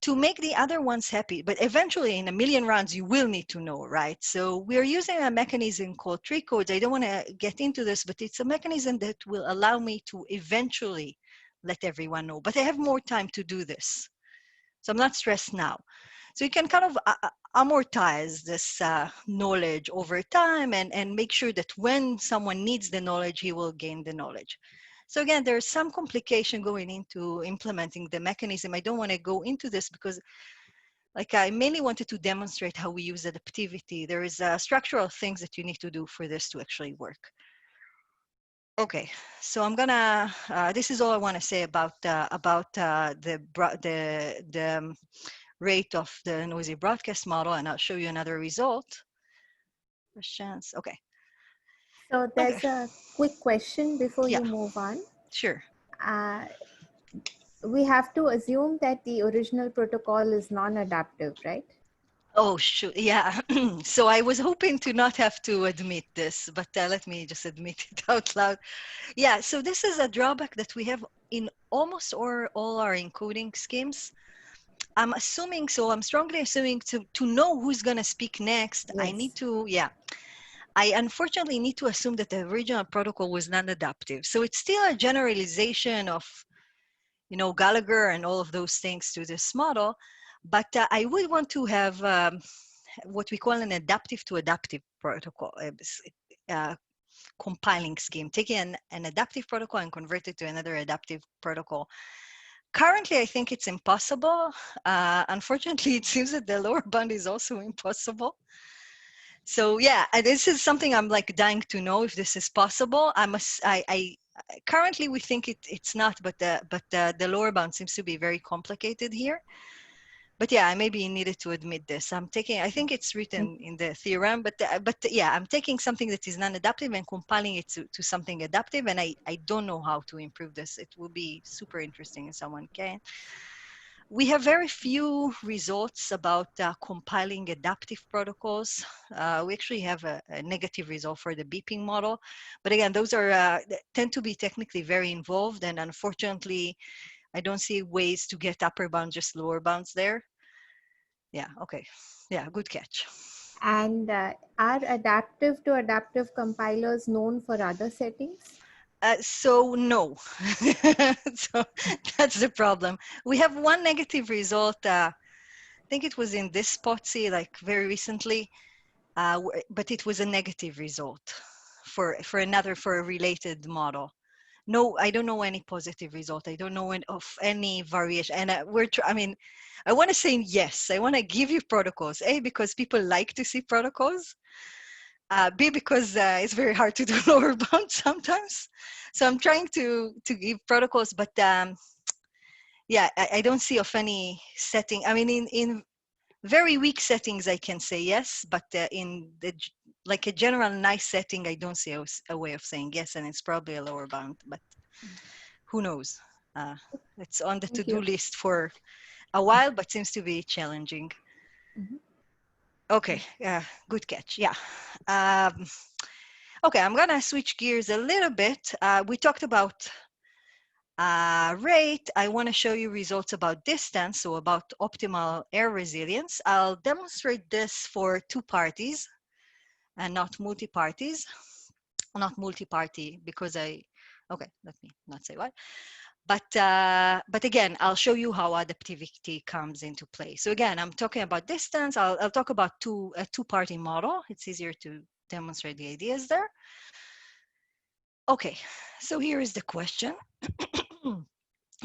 to make the other ones happy. But eventually, in a million rounds, you will need to know, right? So we're using a mechanism called tree codes. I don't want to get into this, but it's a mechanism that will allow me to eventually let everyone know. But I have more time to do this. So I'm not stressed now. So you can kind of amortize this knowledge over time and make sure that when someone needs the knowledge, he will gain the knowledge. So again, there's some complication going into implementing the mechanism. I don't want to go into this because like I mainly wanted to demonstrate how we use adaptivity. There is structural things that you need to do for this to actually work. Okay, so I'm gonna, this is all I want to say about the rate of the noisy broadcast model, and I'll show you another result. First chance, okay. So there's a quick question before you move on. Sure. We have to assume that the original protocol is non-adaptive, right? Oh, shoot. Yeah. So I was hoping to not have to admit this, but let me just admit it out loud. Yeah. So this is a drawback that we have in almost all our encoding schemes. I'm assuming, so I'm strongly assuming to know who's going to speak next, yes. I need to, I unfortunately need to assume that the original protocol was non-adaptive. So it's still a generalization of, you know, Gallager and all of those things to this model. But I would want to have what we call an adaptive to adaptive protocol, compiling scheme, taking an adaptive protocol and convert it to another adaptive protocol. Currently, I think it's impossible. Unfortunately, it seems that the lower bound is also impossible. So yeah, this is something I'm like dying to know if this is possible. Currently we think it's not, but the lower bound seems to be very complicated here. But yeah, I maybe needed to admit this. I think it's written in the theorem, but yeah, I'm taking something that is non-adaptive and compiling it to something adaptive, and I don't know how to improve this. It will be super interesting if someone can. We have very few results about compiling adaptive protocols. We actually have a negative result for the beeping model. But again, those are tend to be technically very involved. And unfortunately, I don't see ways to get upper bound, just lower bounds there. Yeah, okay. Yeah, good catch. And are adaptive to adaptive compilers known for other settings? So no, so that's the problem. We have one negative result. I think it was in this POTSI, like very recently, but it was a negative result for a related model. No, I don't know any positive result. I don't know of any variation. And I want to say yes. I want to give you protocols. A, because people like to see protocols. B, because it's very hard to do lower bound sometimes. So I'm trying to give protocols, but yeah, I don't see of any setting. I mean, in very weak settings, I can say yes, but in like a general nice setting, I don't see a way of saying yes, and it's probably a lower bound, but who knows? It's on the to-do list for a while, but seems to be challenging. Mm-hmm. Okay, good catch, yeah. Okay, I'm gonna switch gears a little bit. We talked about rate. I wanna show you results about distance, so about optimal air resilience. I'll demonstrate this for two parties and not multi-parties. Not multi-party because okay, let me not say why. But again, I'll show you how adaptivity comes into play. So again, I'm talking about distance. I'll talk about a two-party model. It's easier to demonstrate the ideas there. Okay, so here is the question.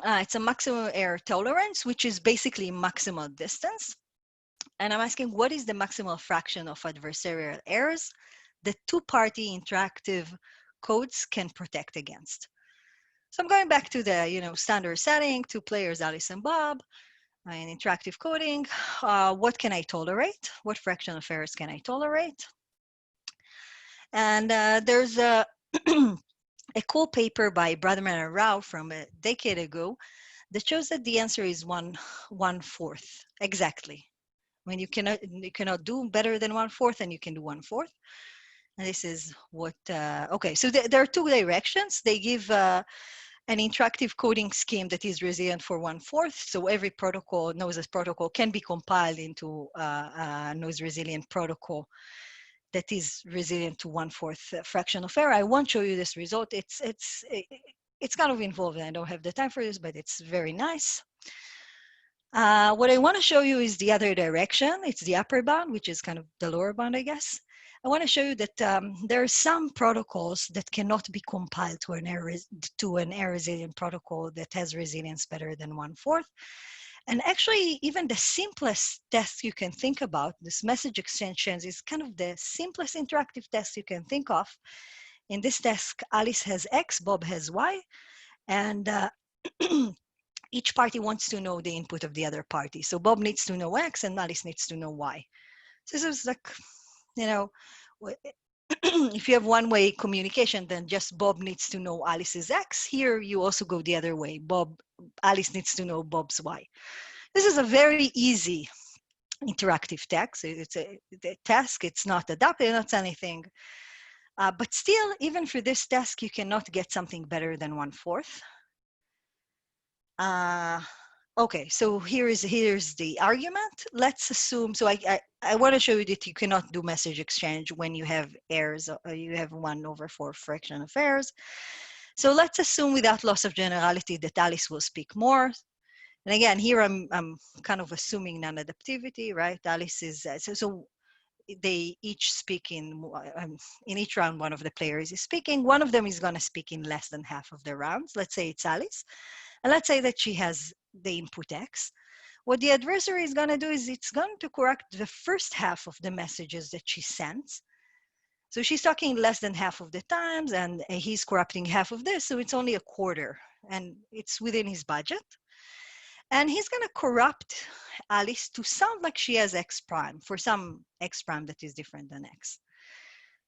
It's a maximum air tolerance, which is basically maximal distance. And I'm asking, what is the maximal fraction of adversarial errors that two-party interactive codes can protect against? So I'm going back to the standard setting, two players, Alice and Bob, in interactive coding. What can I tolerate? What fraction of errors can I tolerate? And there's a cool paper by Bradman and Rao from a decade ago that shows that the answer is 1/4 exactly. I mean, you cannot do better than 1/4, and you can do 1/4. And this is what. Okay, so there are two directions. They give an interactive coding scheme that is resilient for 1/4. So every protocol, noise protocol, can be compiled into a noise resilient protocol that is resilient to 1/4 fraction of error. I won't show you this result. It's kind of involved. I don't have the time for this, but it's very nice. What I want to show you is the other direction. It's the upper bound, which is kind of the lower bound, I guess. I want to show you that there are some protocols that cannot be compiled to an error resilient protocol that has resilience better than 1/4. And actually, even the simplest test you can think about, this message exchange is kind of the simplest interactive test you can think of. In this task, Alice has X, Bob has Y, and each party wants to know the input of the other party. So Bob needs to know X and Alice needs to know Y. So this is like, you know, if you have one-way communication, then just Bob needs to know Alice's X. Here, you also go the other way. Alice needs to know Bob's Y. This is a very easy interactive task. It's a task. It's not adaptive, not anything. But still, even for this task, you cannot get something better than 1/4. Okay, so here's the argument. Let's assume, so I want to show you that you cannot do message exchange when you have errors, you have 1/4 fraction of errors. So let's assume without loss of generality that Alice will speak more. And again, here I'm kind of assuming non-adaptivity, right? Alice is, so they each speak in each round, one of the players is speaking. One of them is gonna speak in less than half of the rounds. Let's say it's Alice. And let's say that she has the input X. What the adversary is going to do is it's going to correct the first half of the messages that she sends. So she's talking less than half of the times, and he's corrupting half of this, so it's only a quarter, and it's within his budget. And he's going to corrupt Alice to sound like she has X prime, for some X prime that is different than X.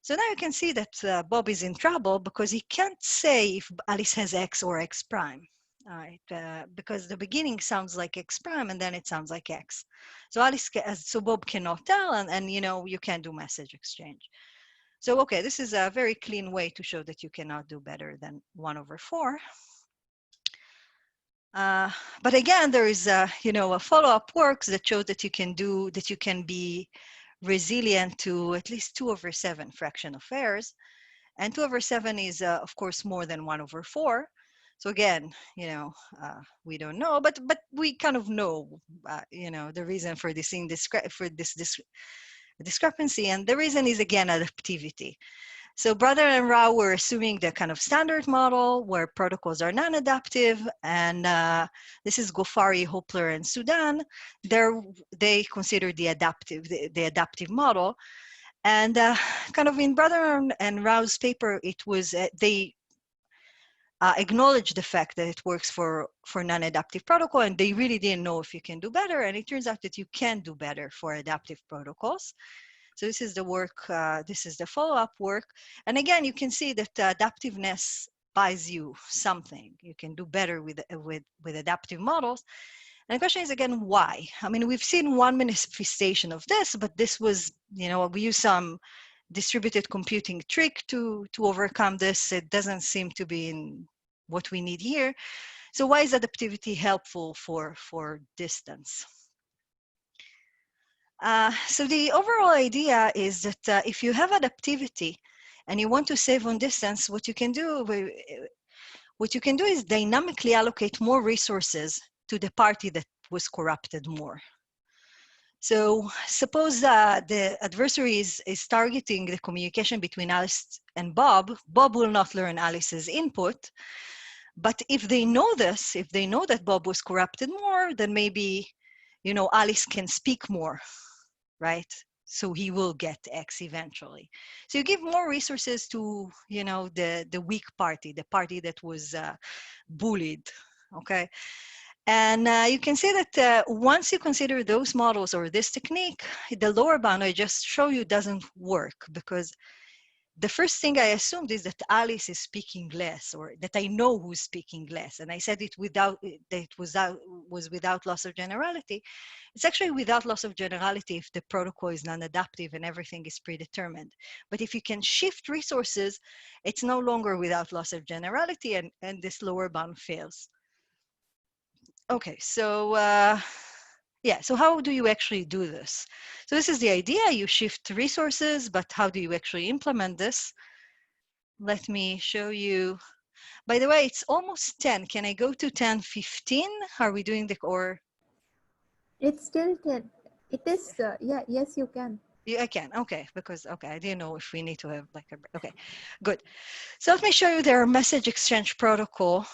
So now you can see that Bob is in trouble because he can't say if Alice has X or X prime. All right, because the beginning sounds like X prime and then it sounds like X. So Bob cannot tell, and you know, you can't do message exchange. So okay, this is a very clean way to show that you cannot do better than 1/4. But again, there is a follow-up works that shows that you can be resilient to at least 2/7 fraction of errors, and 2/7 is of course more than 1/4. So again, we don't know, but we kind of know, the reason for this discrepancy, and the reason is again adaptivity. So Brother and Rao were assuming the kind of standard model where protocols are non-adaptive, and this is Gofari, Hopler, and Sudan. They consider the adaptive model, and kind of in Brother and Rao's paper, it was they acknowledge the fact that it works for non-adaptive protocol, and they really didn't know if you can do better, and it turns out that you can do better for adaptive protocols. So this is the work, this is the follow-up work, and again you can see that adaptiveness buys you something. You can do better with adaptive models, and the question is again why? I mean, we've seen one manifestation of this, but this was, we use some distributed computing trick to overcome this. It doesn't seem to be in what we need here. So why is adaptivity helpful for distance? So the overall idea is that if you have adaptivity and you want to save on distance, what you can do is dynamically allocate more resources to the party that was corrupted more. So suppose the adversary is targeting the communication between Alice and Bob. Bob will not learn Alice's input. But if they know this, if they know that Bob was corrupted more, then maybe, Alice can speak more, right? So he will get X eventually. So you give more resources to, the weak party, the party that was bullied, okay? And you can see that once you consider those models or this technique, the lower bound I just show you doesn't work, because the first thing I assumed is that Alice is speaking less, or that I know who's speaking less. And I said it without, that it was without loss of generality. It's actually without loss of generality if the protocol is non-adaptive and everything is predetermined. But if you can shift resources, it's no longer without loss of generality, and this lower bound fails. Okay, so yeah, so how do you actually do this? So this is the idea, you shift resources, but how do you actually implement this? Let me show you. By the way, it's almost 10. Can I go to 10:15? Are we doing the, or? It's still 10. It is, yeah, yes, you can. Yeah, I can, okay, because, okay, I didn't know if we need to have like a, okay, good. So let me show you their message exchange protocol.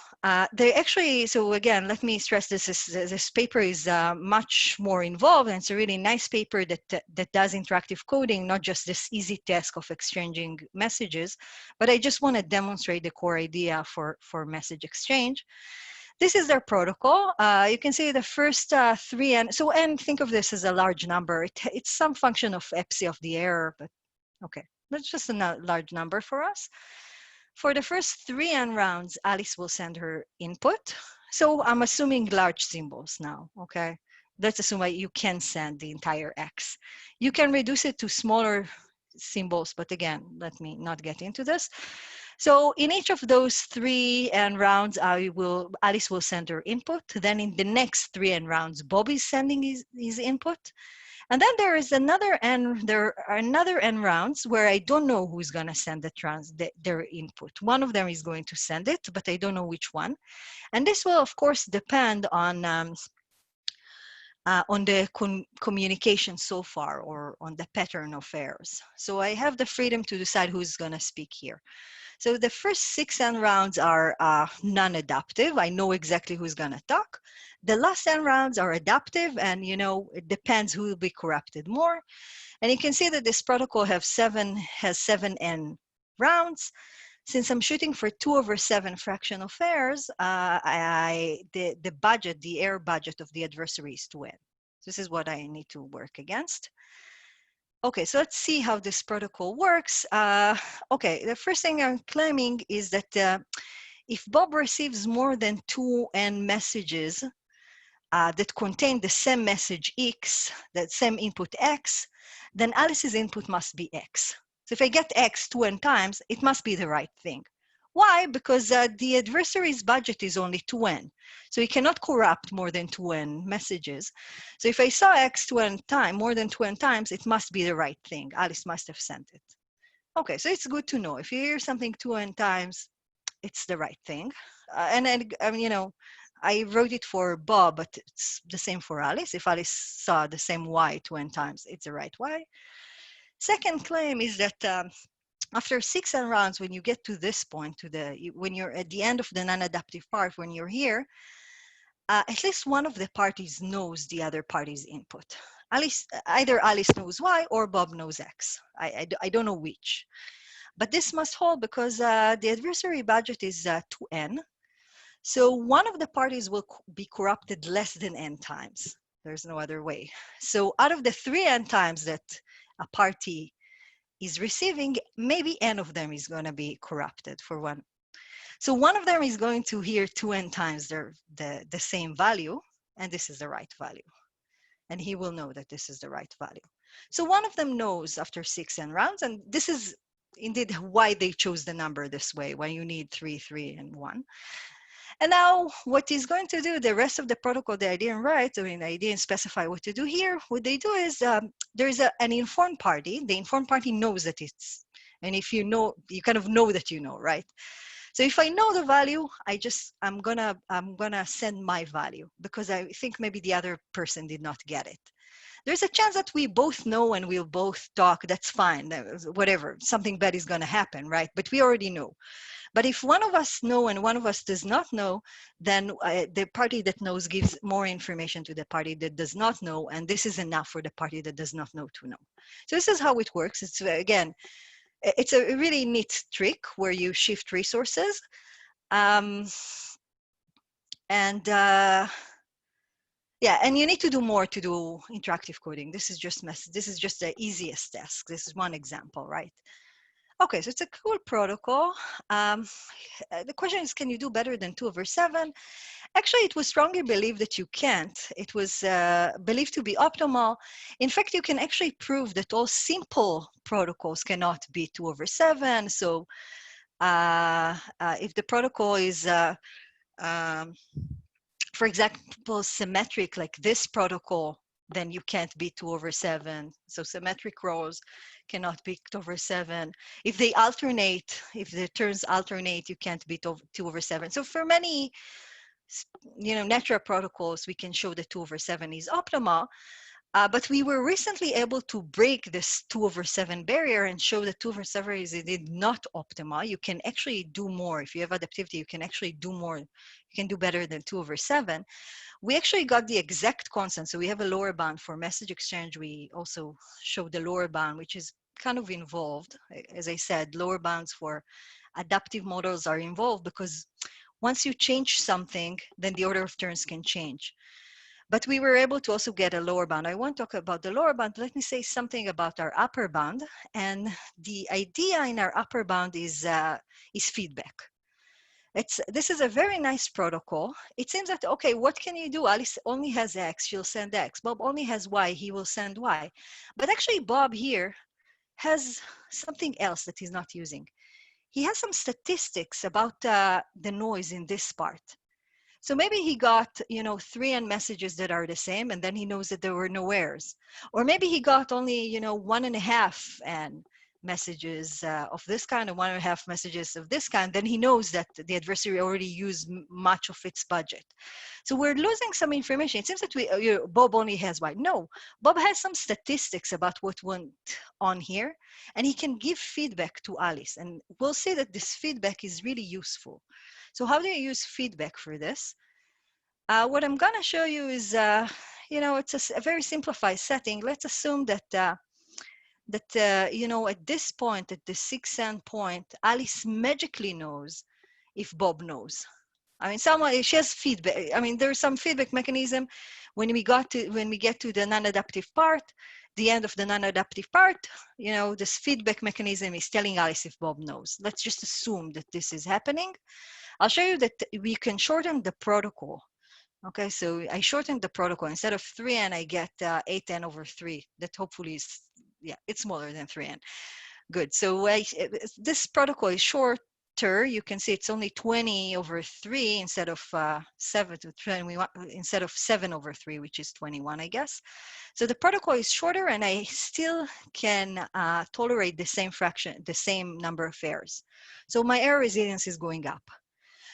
They actually, so again, let me stress this paper is much more involved, and it's a really nice paper that does interactive coding, not just this easy task of exchanging messages, but I just want to demonstrate the core idea for message exchange. This is their protocol. You can see the first three, and so, and think of this as a large number. It's some function of epsilon of the error, but okay, that's just a large number for us. For the first 3 n rounds, Alice will send her input. So I'm assuming large symbols now, okay? Let's assume you can send the entire X. You can reduce it to smaller symbols, but again, let me not get into this. So in each of those 3 n rounds, Alice will send her input. Then in the next 3 n rounds, Bob is sending his input. And then there is another there are another n rounds where I don't know who's going to send their input. One of them is going to send it, but I don't know which one. And this will, of course, depend on the communication so far, or on the pattern of errors. So I have the freedom to decide who's going to speak here. So the first 6 n rounds are non-adaptive. I know exactly who's going to talk. The last n rounds are adaptive, and it depends who will be corrupted more. And you can see that this protocol has 7 n rounds. Since I'm shooting for 2/7 fraction of errors, the error budget of the adversary is 2n. This is what I need to work against. Okay, so let's see how this protocol works. Okay, the first thing I'm claiming is that if Bob receives more than 2 n messages that contain the same message X, that same input X, then Alice's input must be X. So if I get X 2 n times, it must be the right thing. Why? Because the adversary's budget is only 2 n. So he cannot corrupt more than 2 n messages. So if I saw X 2 n times, more than 2 n times, it must be the right thing. Alice must have sent it. Okay, so it's good to know. If you hear something 2 n times, it's the right thing. And I wrote it for Bob, but it's the same for Alice. If Alice saw the same Y 2 n times, it's the right Y. Second claim is that after 6 n rounds, when you get to this point, when you're at the end of the non-adaptive part, when you're here, at least one of the parties knows the other party's input. Either Alice knows Y or Bob knows X. I don't know which. But this must hold because the adversary budget is 2 n. So one of the parties will be corrupted less than n times. There's no other way. So out of the 3 n times that a party is receiving, maybe n of them is going to be corrupted for one. So one of them is going to hear 2 n times the same value, and this is the right value. And he will know that this is the right value. So one of them knows after 6 n rounds, and this is indeed why they chose the number this way, why you need 3, 3, and 1. And now what he's going to do, the rest of the protocol that I didn't write, I didn't specify what to do here. What they do is there's an informed party. The informed party knows that it's, and if you know, you kind of know that you know, right? So if I know the value, I'm gonna send my value because I think maybe the other person did not get it. There's a chance that we both know and we'll both talk. That's fine. Whatever, something bad is gonna happen, right? But we already know. But if one of us know and one of us does not know, then the party that knows gives more information to the party that does not know, and this is enough for the party that does not know to know. So this is how it works. It's again, it's a really neat trick where you shift resources, yeah, and you need to do more to do interactive coding. This is just the easiest task. This is one example, right? Okay, so it's a cool protocol. The question is, can you do better than 2/7? Actually, it was strongly believed that you can't. It was believed to be optimal. In fact, you can actually prove that all simple protocols cannot be 2/7. So if the protocol is, for example, symmetric, like this protocol, then you can't be 2/7. So symmetric rows cannot be 2/7. If they alternate, if the terms alternate, you can't be 2/7. So for many, natural protocols, we can show that 2/7 is optimal. But we were recently able to break this 2/7 barrier and show that 2/7 is indeed not optimal. You can actually do more. If you have adaptivity, you can actually do more. You can do better than 2/7. We actually got the exact constant. So we have a lower bound for message exchange. We also showed the lower bound, which is kind of involved. As I said, lower bounds for adaptive models are involved because once you change something, then the order of turns can change. But we were able to also get a lower bound. I won't talk about the lower bound. Let me say something about our upper bound. And the idea in our upper bound is feedback. This is a very nice protocol. It seems that, okay, what can you do? Alice only has X, she'll send X. Bob only has Y, he will send Y. But actually, Bob here has something else that he's not using. He has some statistics about the noise in this part. So maybe he got, 3N messages that are the same, and then he knows that there were no errors. Or maybe he got only, 1.5 N messages of this kind and 1.5 messages of this kind. Then he knows that the adversary already used much of its budget. So we're losing some information. It seems that Bob only has Y. No, Bob has some statistics about what went on here, and he can give feedback to Alice. And we'll see that this feedback is really useful. So how do you use feedback for this? What I'm going to show you is, it's a very simplified setting. Let's assume that, at this point, at the 6N point, Alice magically knows if Bob knows. I mean, she has feedback. I mean, there's some feedback mechanism. When we get to the non-adaptive part, the end of the non-adaptive part, this feedback mechanism is telling Alice if Bob knows. Let's just assume that this is happening. I'll show you that we can shorten the protocol. Okay, so I shortened the protocol. Instead of 3N, I get 8N/3. That hopefully is, it's smaller than 3N. Good, so this protocol is shorter. You can see it's only 20/3 instead of 7/3, which is 21, I guess. So the protocol is shorter, and I still can tolerate the same fraction, the same number of errors. So my error resilience is going up.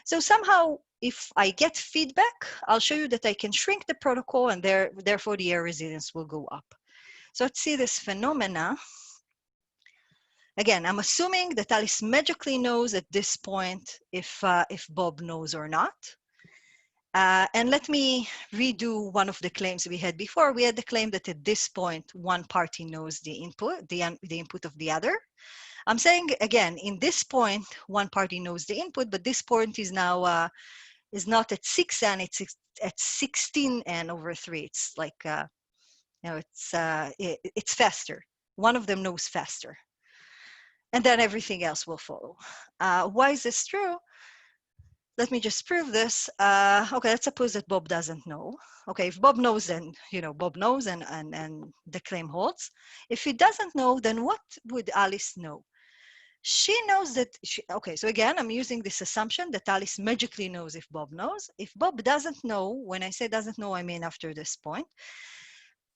So somehow, if I get feedback, I'll show you that I can shrink the protocol, and therefore the error resilience will go up. So let's see this phenomena. Again, I'm assuming that Alice magically knows at this point if Bob knows or not. And let me redo one of the claims we had before. We had the claim that at this point, one party knows the input, the input of the other. I'm saying, again, in this point, one party knows the input, but this point is now is not at 6N, it's at 16N/3. It's like, it's faster. One of them knows faster. And then everything else will follow. Why is this true? Let me just prove this. Okay, let's suppose that Bob doesn't know. Okay, if Bob knows, then Bob knows, and the claim holds. If he doesn't know, then what would Alice know? She knows that, okay, so again, I'm using this assumption that Alice magically knows if Bob knows. If Bob doesn't know, when I say doesn't know, I mean after this point,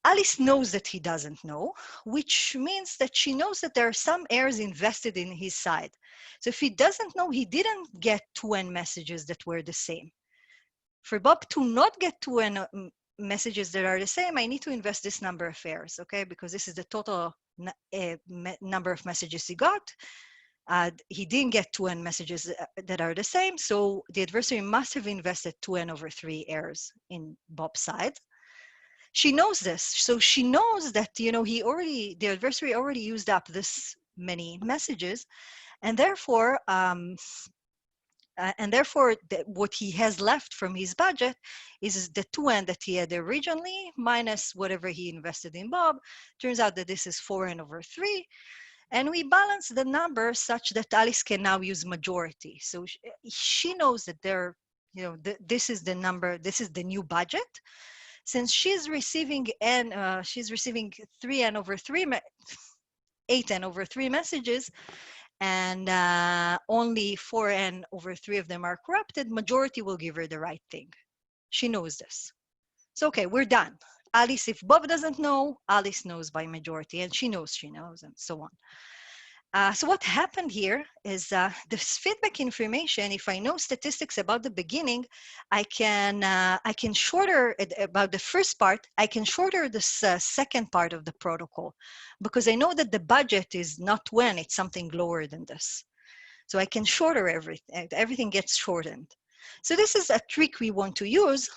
Alice knows that he doesn't know, which means that she knows that there are some errors invested in his side. So if he doesn't know, he didn't get 2N messages that were the same. For Bob to not get 2N messages that are the same, I need to invest this number of errors, okay? Because this is the total number of messages he got. He didn't get 2N messages that are the same, so the adversary must have invested 2N/3 errors in Bob's side. She knows this, so she knows that the adversary already used up this many messages, and therefore what he has left from his budget is the 2N that he had originally minus whatever he invested in Bob. Turns out that this is 4N/3. And we balance the numbers such that Alice can now use majority. So she knows that this is the number, this is the new budget. Since she's receiving she's receiving 8n/3 messages, and only 4n/3 of them are corrupted, majority will give her the right thing. She knows this. So, okay, we're done. Alice, if Bob doesn't know, Alice knows by majority, and she knows, and so on. So what happened here is this feedback information, if I know statistics about the beginning, I can shorter about the first part, I can shorter this second part of the protocol, because I know that the budget is not when, it's something lower than this. So I can shorter everything gets shortened. So this is a trick we want to use.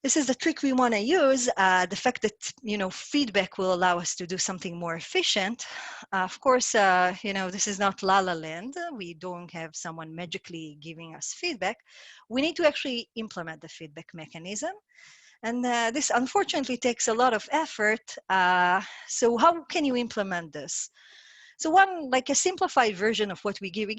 This is the trick we want to use, the fact that, feedback will allow us to do something more efficient. Of course, this is not La La Land. We don't have someone magically giving us feedback. We need to actually implement the feedback mechanism. And this unfortunately takes a lot of effort. So how can you implement this? So like a simplified version of what we give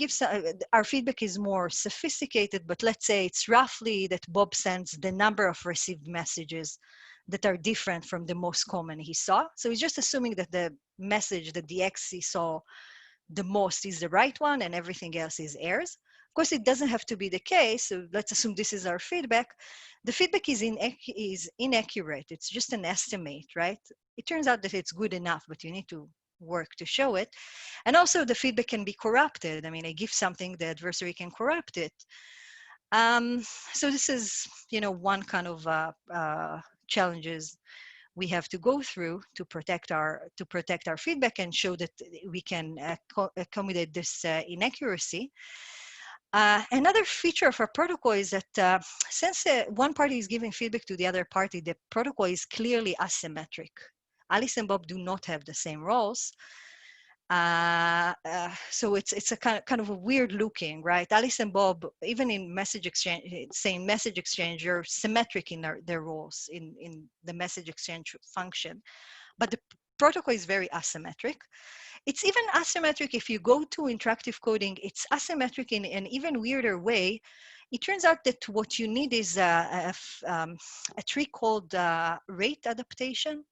our feedback is more sophisticated, but let's say it's roughly that Bob sends the number of received messages that are different from the most common he saw. So he's just assuming that the message that the X he saw the most is the right one and everything else is errors. Of course, it doesn't have to be the case. So let's assume this is our feedback. The feedback is inaccurate. It's just an estimate, right? It turns out that it's good enough, but you need to work to show it. And also the feedback can be corrupted. I mean, I give something, the adversary can corrupt it. So this is, one kind of challenges we have to go through to protect our feedback and show that we can accommodate this inaccuracy. Another feature of our protocol is that since one party is giving feedback to the other party, the protocol is clearly asymmetric. Alice and Bob do not have the same roles. So it's a kind of a weird looking, right? Alice and Bob, even in message exchange, same message exchange, you're symmetric in their roles in the message exchange function. But the protocol is very asymmetric. It's even asymmetric if you go to interactive coding. It's asymmetric in an even weirder way. It turns out that what you need is a trick called rate adaptation.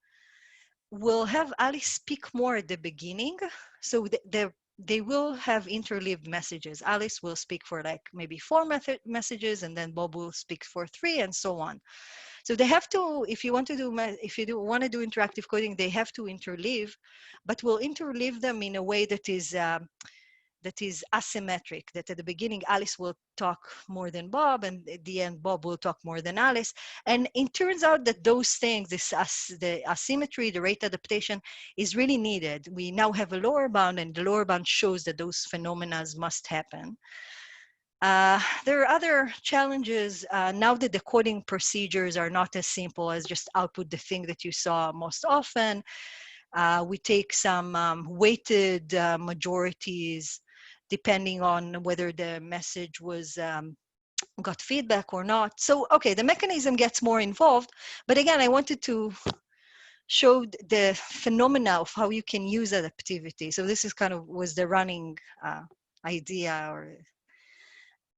We'll have Alice speak more at the beginning. So they will have interleaved messages. Alice will speak for like maybe 4 messages, and then Bob will speak for 3, and so on. So they have to, if you want to do interactive coding, they have to interleave, but we'll interleave them in a way that is asymmetric, that at the beginning Alice will talk more than Bob, and at the end Bob will talk more than Alice. And it turns out that those things, the asymmetry, the rate adaptation, is really needed. We now have a lower bound, and the lower bound shows that those phenomena must happen. There are other challenges now that the coding procedures are not as simple as just output the thing that you saw most often. We take some weighted majorities depending on whether the message was got feedback or not. So, okay, the mechanism gets more involved, but again, I wanted to show the phenomena of how you can use adaptivity. So this is was the running idea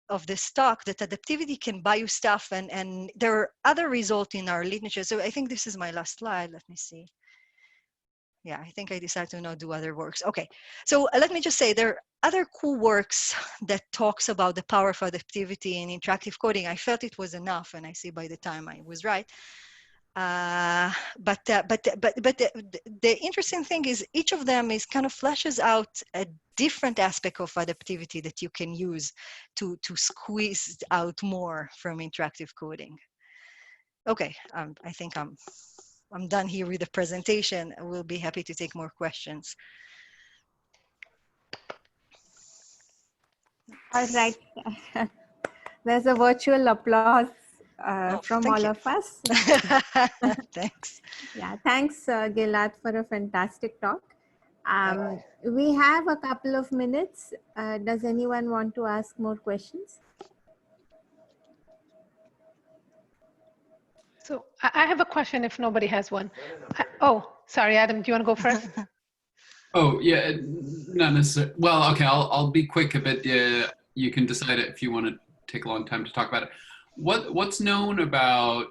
of this talk, that adaptivity can buy you stuff, and there are other results in our literature. So I think this is my last slide. Let me see. Yeah, I think I decided to not do other works. Okay, so let me just say there are other cool works that talks about the power of adaptivity in interactive coding. I felt it was enough, and I see by the time I was right. But the interesting thing is each of them is kind of flashes out a different aspect of adaptivity that you can use to squeeze out more from interactive coding. Okay, I think I'm done here with the presentation. We'll be happy to take more questions. All right. There's a virtual applause from all of us. Thanks. Yeah, thanks, Gillat, for a fantastic talk. We have a couple of minutes. Does anyone want to ask more questions? So I have a question if nobody has one. Oh, Sorry, Adam, do you want to go first? Oh, yeah, not necessarily. Well, okay, I'll be quick a bit. You can decide if you want to take a long time to talk about it. What's known about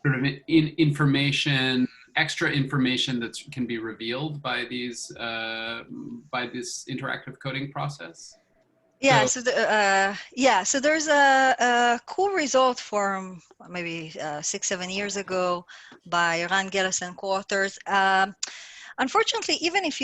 sort of information, extra information that can be revealed by these by this interactive coding process? Yeah, so there's a cool result from maybe 6-7 years ago by Ran Geller and co-authors. Unfortunately, even if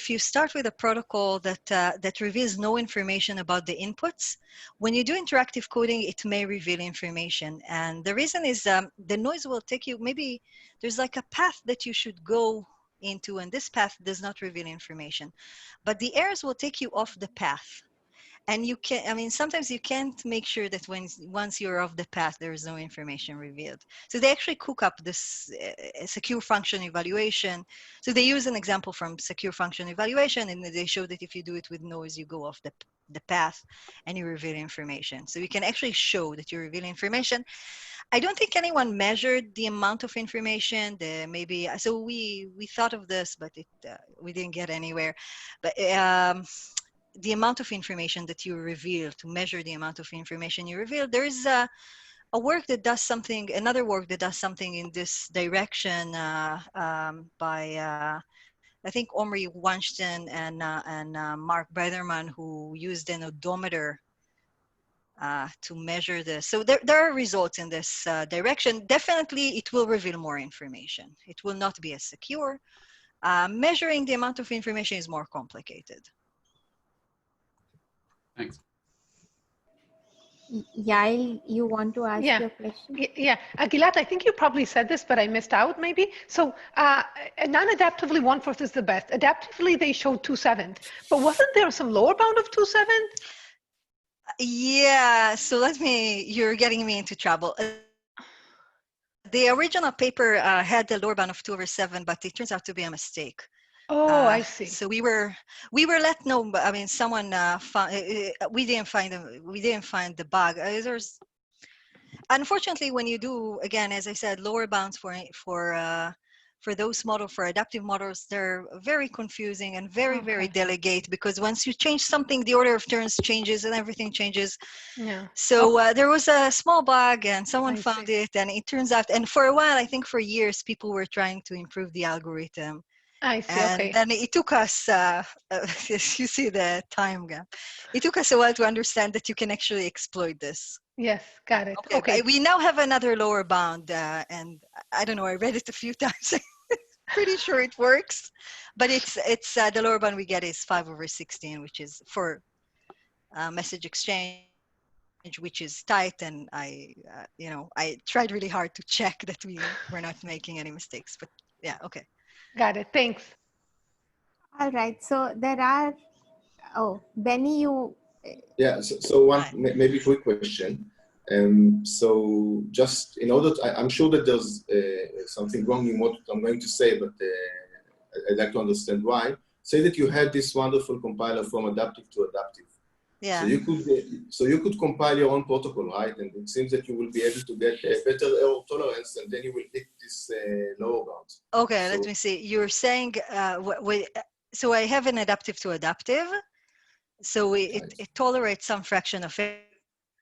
you start with a protocol that reveals no information about the inputs, when you do interactive coding, it may reveal information. And the reason is the noise will take you, maybe there's like a path that you should go into, and this path does not reveal information. But the errors will take you off the path. And you can, I mean, sometimes you can't make sure that once you're off the path, there is no information revealed. So they actually cook up this secure function evaluation. So they use an example from secure function evaluation, and they show that if you do it with noise, you go off the path and you reveal information. So you can actually show that you reveal information. I don't think anyone measured the amount of information. So we thought of this, but we didn't get anywhere. But the amount of information that you reveal, to measure the amount of information you reveal, there is another work that does something in this direction by I think Omri Weinstein and Mark Bretherman, who used an odometer to measure this. So there are results in this direction. Definitely, it will reveal more information. It will not be as secure. Measuring the amount of information is more complicated. Thanks. Yael, you want to ask Yeah. your question? Yeah, Gillat, I think you probably said this, but I missed out maybe. So non-adaptively 1/4 is the best. Adaptively, they showed 2/7. But wasn't there some lower bound of 2/7? Yeah, so you're getting me into trouble. The original paper had the lower bound of 2/7, but it turns out to be a mistake. Oh, I see. So we were let know. I mean, someone found. We didn't find them. We didn't find the bug. There's, unfortunately, when you do, again, as I said, lower bounds for those models, for adaptive models, they're very confusing and very delegate, because once you change something, the order of turns changes and everything changes. Yeah. So there was a small bug, and someone found it, and it turns out, and for a while, I think for years, people were trying to improve the algorithm. I see. And then it took us, you see the time gap. It took us a while to understand that you can actually exploit this. Yes, got it. Okay. We now have another lower bound, and I don't know, I read it a few times. Pretty sure it works, but it's the lower bound we get is 5/16, which is for message exchange, which is tight. And I tried really hard to check that we were not making any mistakes, but yeah, okay. Got it. Thanks. All right. So there are, Benny, you. Yeah, so one maybe quick question. So just in order to, I'm sure that there's something wrong in what I'm going to say, but I'd like to understand why. Say that you had this wonderful compiler from adaptive to adaptive. Yeah. So you could compile your own protocol, right? And it seems that you will be able to get a better error tolerance, and then you will pick this lower bound. Okay, let me see. You're saying, so I have an adaptive to adaptive. So it tolerates some fraction of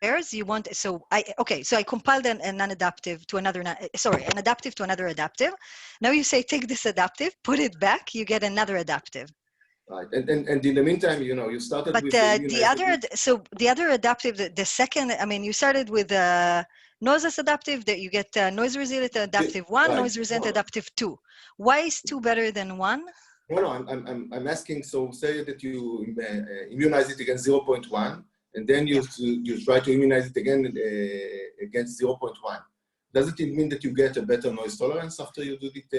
errors. So I compiled an adaptive to another adaptive. Now you say, take this adaptive, put it back, you get another adaptive. Right, and in the meantime, you started with the other adaptive, the second, I mean, you started with noiseless adaptive, that you get noise resilient adaptive 1, right. Noise resilient adaptive 2. Why is 2 better than 1? No, I'm asking. So say that you immunize it against 0.1, and then you try to immunize it again against 0.1. Does it mean that you get a better noise tolerance after you do it?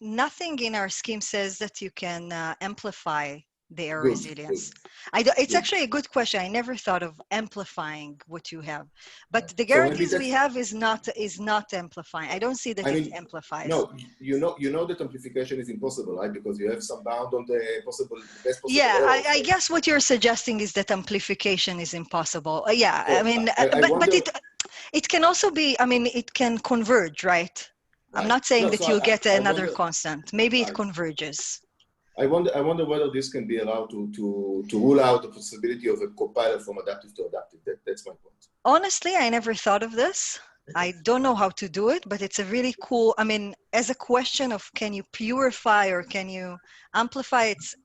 Nothing in our scheme says that you can amplify the error resilience. It's actually a good question. I never thought of amplifying what you have, but the guarantees we have is not amplifying. I don't see that it amplifies. No, you know that amplification is impossible, right? Because you have some bound on the best possible. Yeah, I guess what you're suggesting is that amplification is impossible. Yeah, so I mean, It can also be, I mean, it can converge, right? I'm Right. not saying No, that so you'll get I another wonder, constant. Maybe it right. converges. I wonder whether this can be allowed to rule out the possibility of a compiler from adaptive to adaptive. That's my point. Honestly, I never thought of this. I don't know how to do it, but it's a really cool, I mean, as a question of can you purify or can you amplify, it's,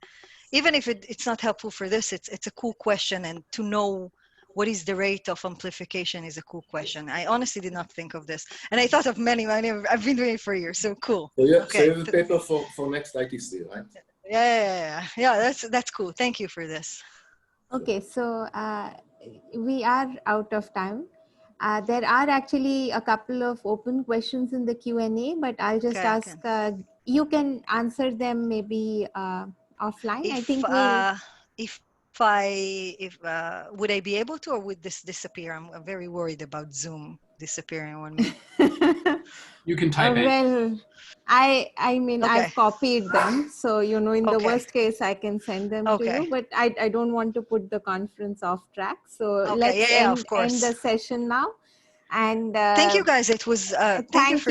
even if it's not helpful for this, it's a cool question, and to know what is the rate of amplification is a cool question. I honestly did not think of this. And I thought of many, I've been doing it for years, so cool. So yeah, Okay. so you have a paper for next ITC, right? Yeah, that's cool. Thank you for this. Okay, so we are out of time. There are actually a couple of open questions in the Q&A, but I'll just ask, you can answer them maybe offline. If, I think would I be able to, or would this disappear? I'm very worried about Zoom disappearing on me. You can type in. Well, I mean, Okay. I've copied them. So, you know, in the Okay. worst case, I can send them to you, but I don't want to put the conference off track. So let's end the session now. And thank you guys. It was, thank you for